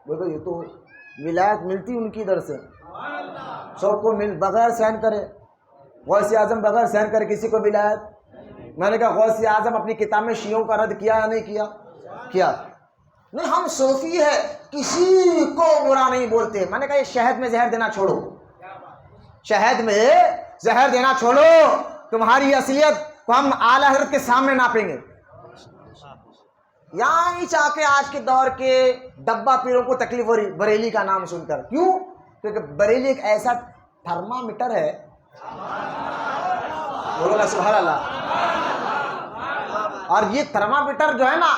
بولے یہ تو ولایت ملتی ان کی در سے، سب کو مل بغیر سین کرے، غوث اعظم بغیر سین کرے کسی کو ولایت۔ میں نے کہا غوث اعظم اپنی کتاب میں شیعوں کا رد کیا یا نہیں کیا؟ کیا نہیں، ہم صوفی ہے کسی کو برا نہیں بولتے۔ میں نے کہا یہ شہد میں زہر دینا چھوڑو، شہد میں زہر دینا چھوڑو، تمہاری اصلیت کو ہم اعلیٰ حضرت کے سامنے ناپیں گے۔ یہاں ہی چاہ کے آج کے دور کے ڈبہ پیروں کو تکلیف ہو رہی بریلی کا نام سن کر۔ کیوں؟ کیونکہ بریلی ایک ایسا تھرمامیٹر ہے، بولو نا سبحان اللہ۔ اور یہ تھرمامیٹر جو ہے نا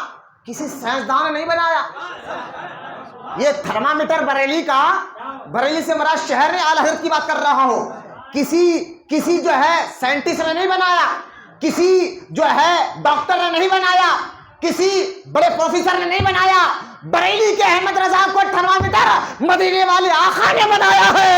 کسی سائنسدان نے نہیں بنایا، یہ تھرمامیٹر بریلی کا، بریلی سے مراد شہر ہے، اعلیٰ حضرت کی بات کر رہا ہوں، کسی جو ہے سائنٹسٹ نے نہیں بنایا، کسی جو ہے ڈاکٹر نے نہیں بنایا، کسی بڑے پروفیسر نے نہیں بنایا، بریلی کے احمد رضا کو تھرمامیٹر مدینے والے آقا نے بنایا ہے۔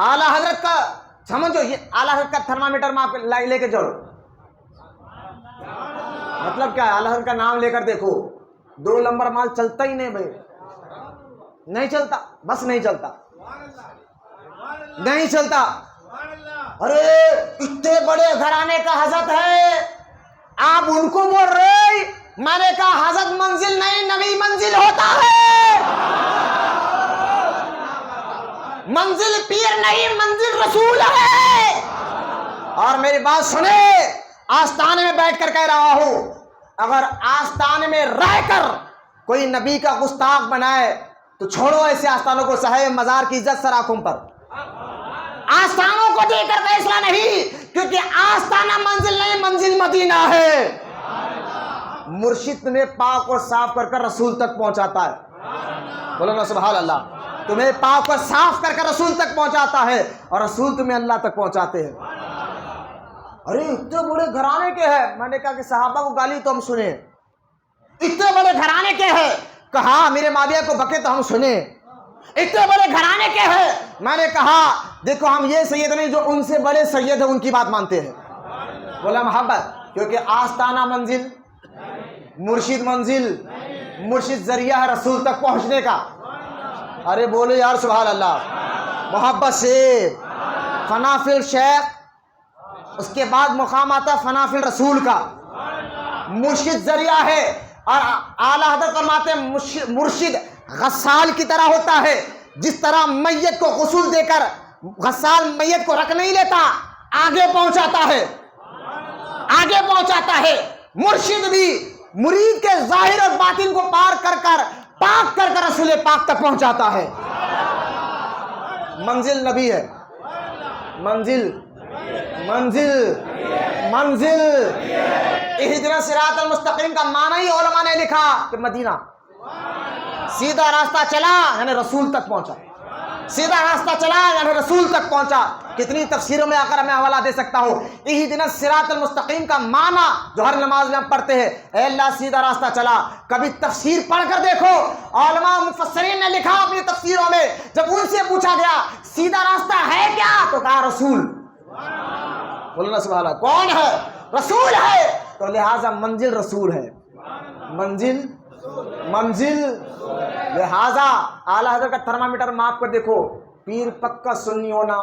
اعلیٰ حضرت کا سمجھو، یہ اعلیٰ حضرت کا تھرمامیٹر میں آپ لے کے چلو، مطلب کیا ہے؟ اعلیٰ حضرت کا نام لے کر دیکھو، 2 نمبر مال چلتا ہی نہیں بھائی، نہیں چلتا، بس نہیں چلتا، نہیں چلتا۔ ارے اتنے بڑے گھرانے کا حضرت ہے، آپ ان کو بول رہے؟ میں نے کہا حضرت منزل نہیں، نبی منزل ہوتا ہے، منزل پیر نہیں، منزل رسول ہے۔ اور میری بات سنے، آستانے میں بیٹھ کر کہہ رہا ہوں، اگر آستانے میں رہ کر کوئی نبی کا گستاخ بنائے تو چھوڑو ایسے آستانوں کو، صاحب مزار کی عزت سر آنکھوں پر۔ آستانوں کو دے کر فیصلہ نہیں، کیونکہ آستانہ منزل نہیں، منزل مدینہ ہے۔ مرشد تمہیں پاک اور صاف کر کر رسول تک پہنچاتا ہے، بولو نا سبحان اللہ۔ تمہیں پاک اور صاف کر کر رسول تک پہنچاتا ہے اور رسول تمہیں اللہ تک پہنچاتے ہیں۔ ارے اتنے بڑے گھرانے کے ہیں، میں نے کہا کہ صحابہ کو گالی تو ہم سنے، اتنے بڑے گھرانے کے ہیں، کہا میرے مابیہ کو بکے تو ہم سنے، اتنے بڑے گھرانے کے ہیں، میں نے کہا دیکھو ہم یہ سید نہیں جو ان سے بڑے سید ہیں ان کی بات مانتے ہیں، بولا محبت، کیونکہ آستانہ منزل، مرشد منزل، مرشد ذریعہ ہے رسول تک پہنچنے کا۔ ارے بولے یار سبحان اللہ، محبت سے۔ فنا فی الشیخ، اس کے بعد مقام آتا فنا فی الرسول کا، مرشد ذریعہ ہے، اور اعلیٰ حضرت فرماتے ہیں مرشد غسال کی طرح ہوتا ہے، جس طرح میت کو غسل دے کر غسال میت کو رکھ نہیں لیتا، آگے پہنچاتا ہے، آگے پہنچاتا ہے۔ مرشد بھی مرید کے ظاہر اور باطن کو پار کر کر پاک کر کر رسول پاک تک پہنچاتا ہے۔ منزل نبی ہے، منزل منزل منزل۔ اہدنا الصراط المستقیم کا معنی ہی علماء نے لکھا کہ مدینہ، سیدھا راستہ چلا یعنی رسول تک پہنچا، سیدھا راستہ چلا یعنی رسول تک پہنچا۔ کتنی تفسیروں میں آ کر میں حوالہ دے سکتا ہوں۔ اہدنا الصراط المستقیم کا معنی جو ہر نماز میں ہم پڑھتے ہیں، اے اللہ سیدھا راستہ چلا، کبھی تفسیر پڑھ کر دیکھو، علماء مفسرین نے لکھا اپنی تفسیروں میں، جب ان سے پوچھا گیا سیدھا راستہ ہے کیا تو کہا رسول۔ بولنا سبحان اللہ، کون ہے؟ رسول ہے، تو لہٰذا منزل رسول ہے، منزل منزل۔ لہٰذا اعلیٰ حضرت کا تھرمامیٹر ماپ کر دیکھو، پیر پکا سنی ہونا،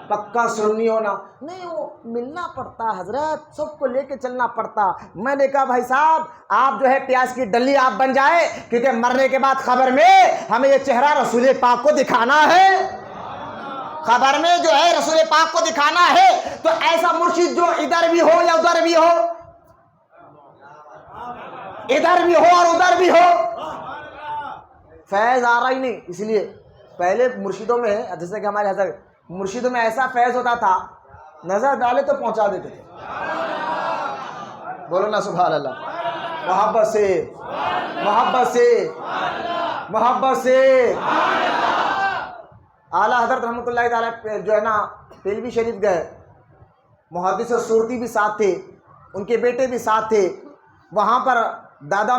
پکا سنی ہونا نہیں، وہ ملنا پڑتا حضرت، سب کو لے کے چلنا پڑتا۔ میں نے کہا بھائی صاحب آپ جو ہے پیاز کی ڈلی آپ بن جائے، کیونکہ مرنے کے بعد خبر میں ہمیں یہ چہرہ رسول پاک کو دکھانا ہے، خبر میں جو ہے رسول پاک کو دکھانا ہے، تو ایسا مرشد جو ادھر بھی ہو یا ادھر بھی ہو، ادھر بھی ہو اور ادھر بھی ہو، فیض آ رہا ہی نہیں۔ اس لیے پہلے مرشدوں میں جیسے کہ ہمارے حضرت مرشدوں میں ایسا فیض ہوتا تھا، نظر ڈالے تو پہنچا دیتے تھے۔ بولو نا سبحان اللہ، محبت سے محبت سے محبت سے۔ اعلیٰ حضرت رحمۃ اللہ تعالیٰ جو ہے نا پیلوی شریف گئے، محدث صورتی بھی ساتھ تھے، ان کے بیٹے بھی ساتھ تھے، وہاں پر دادا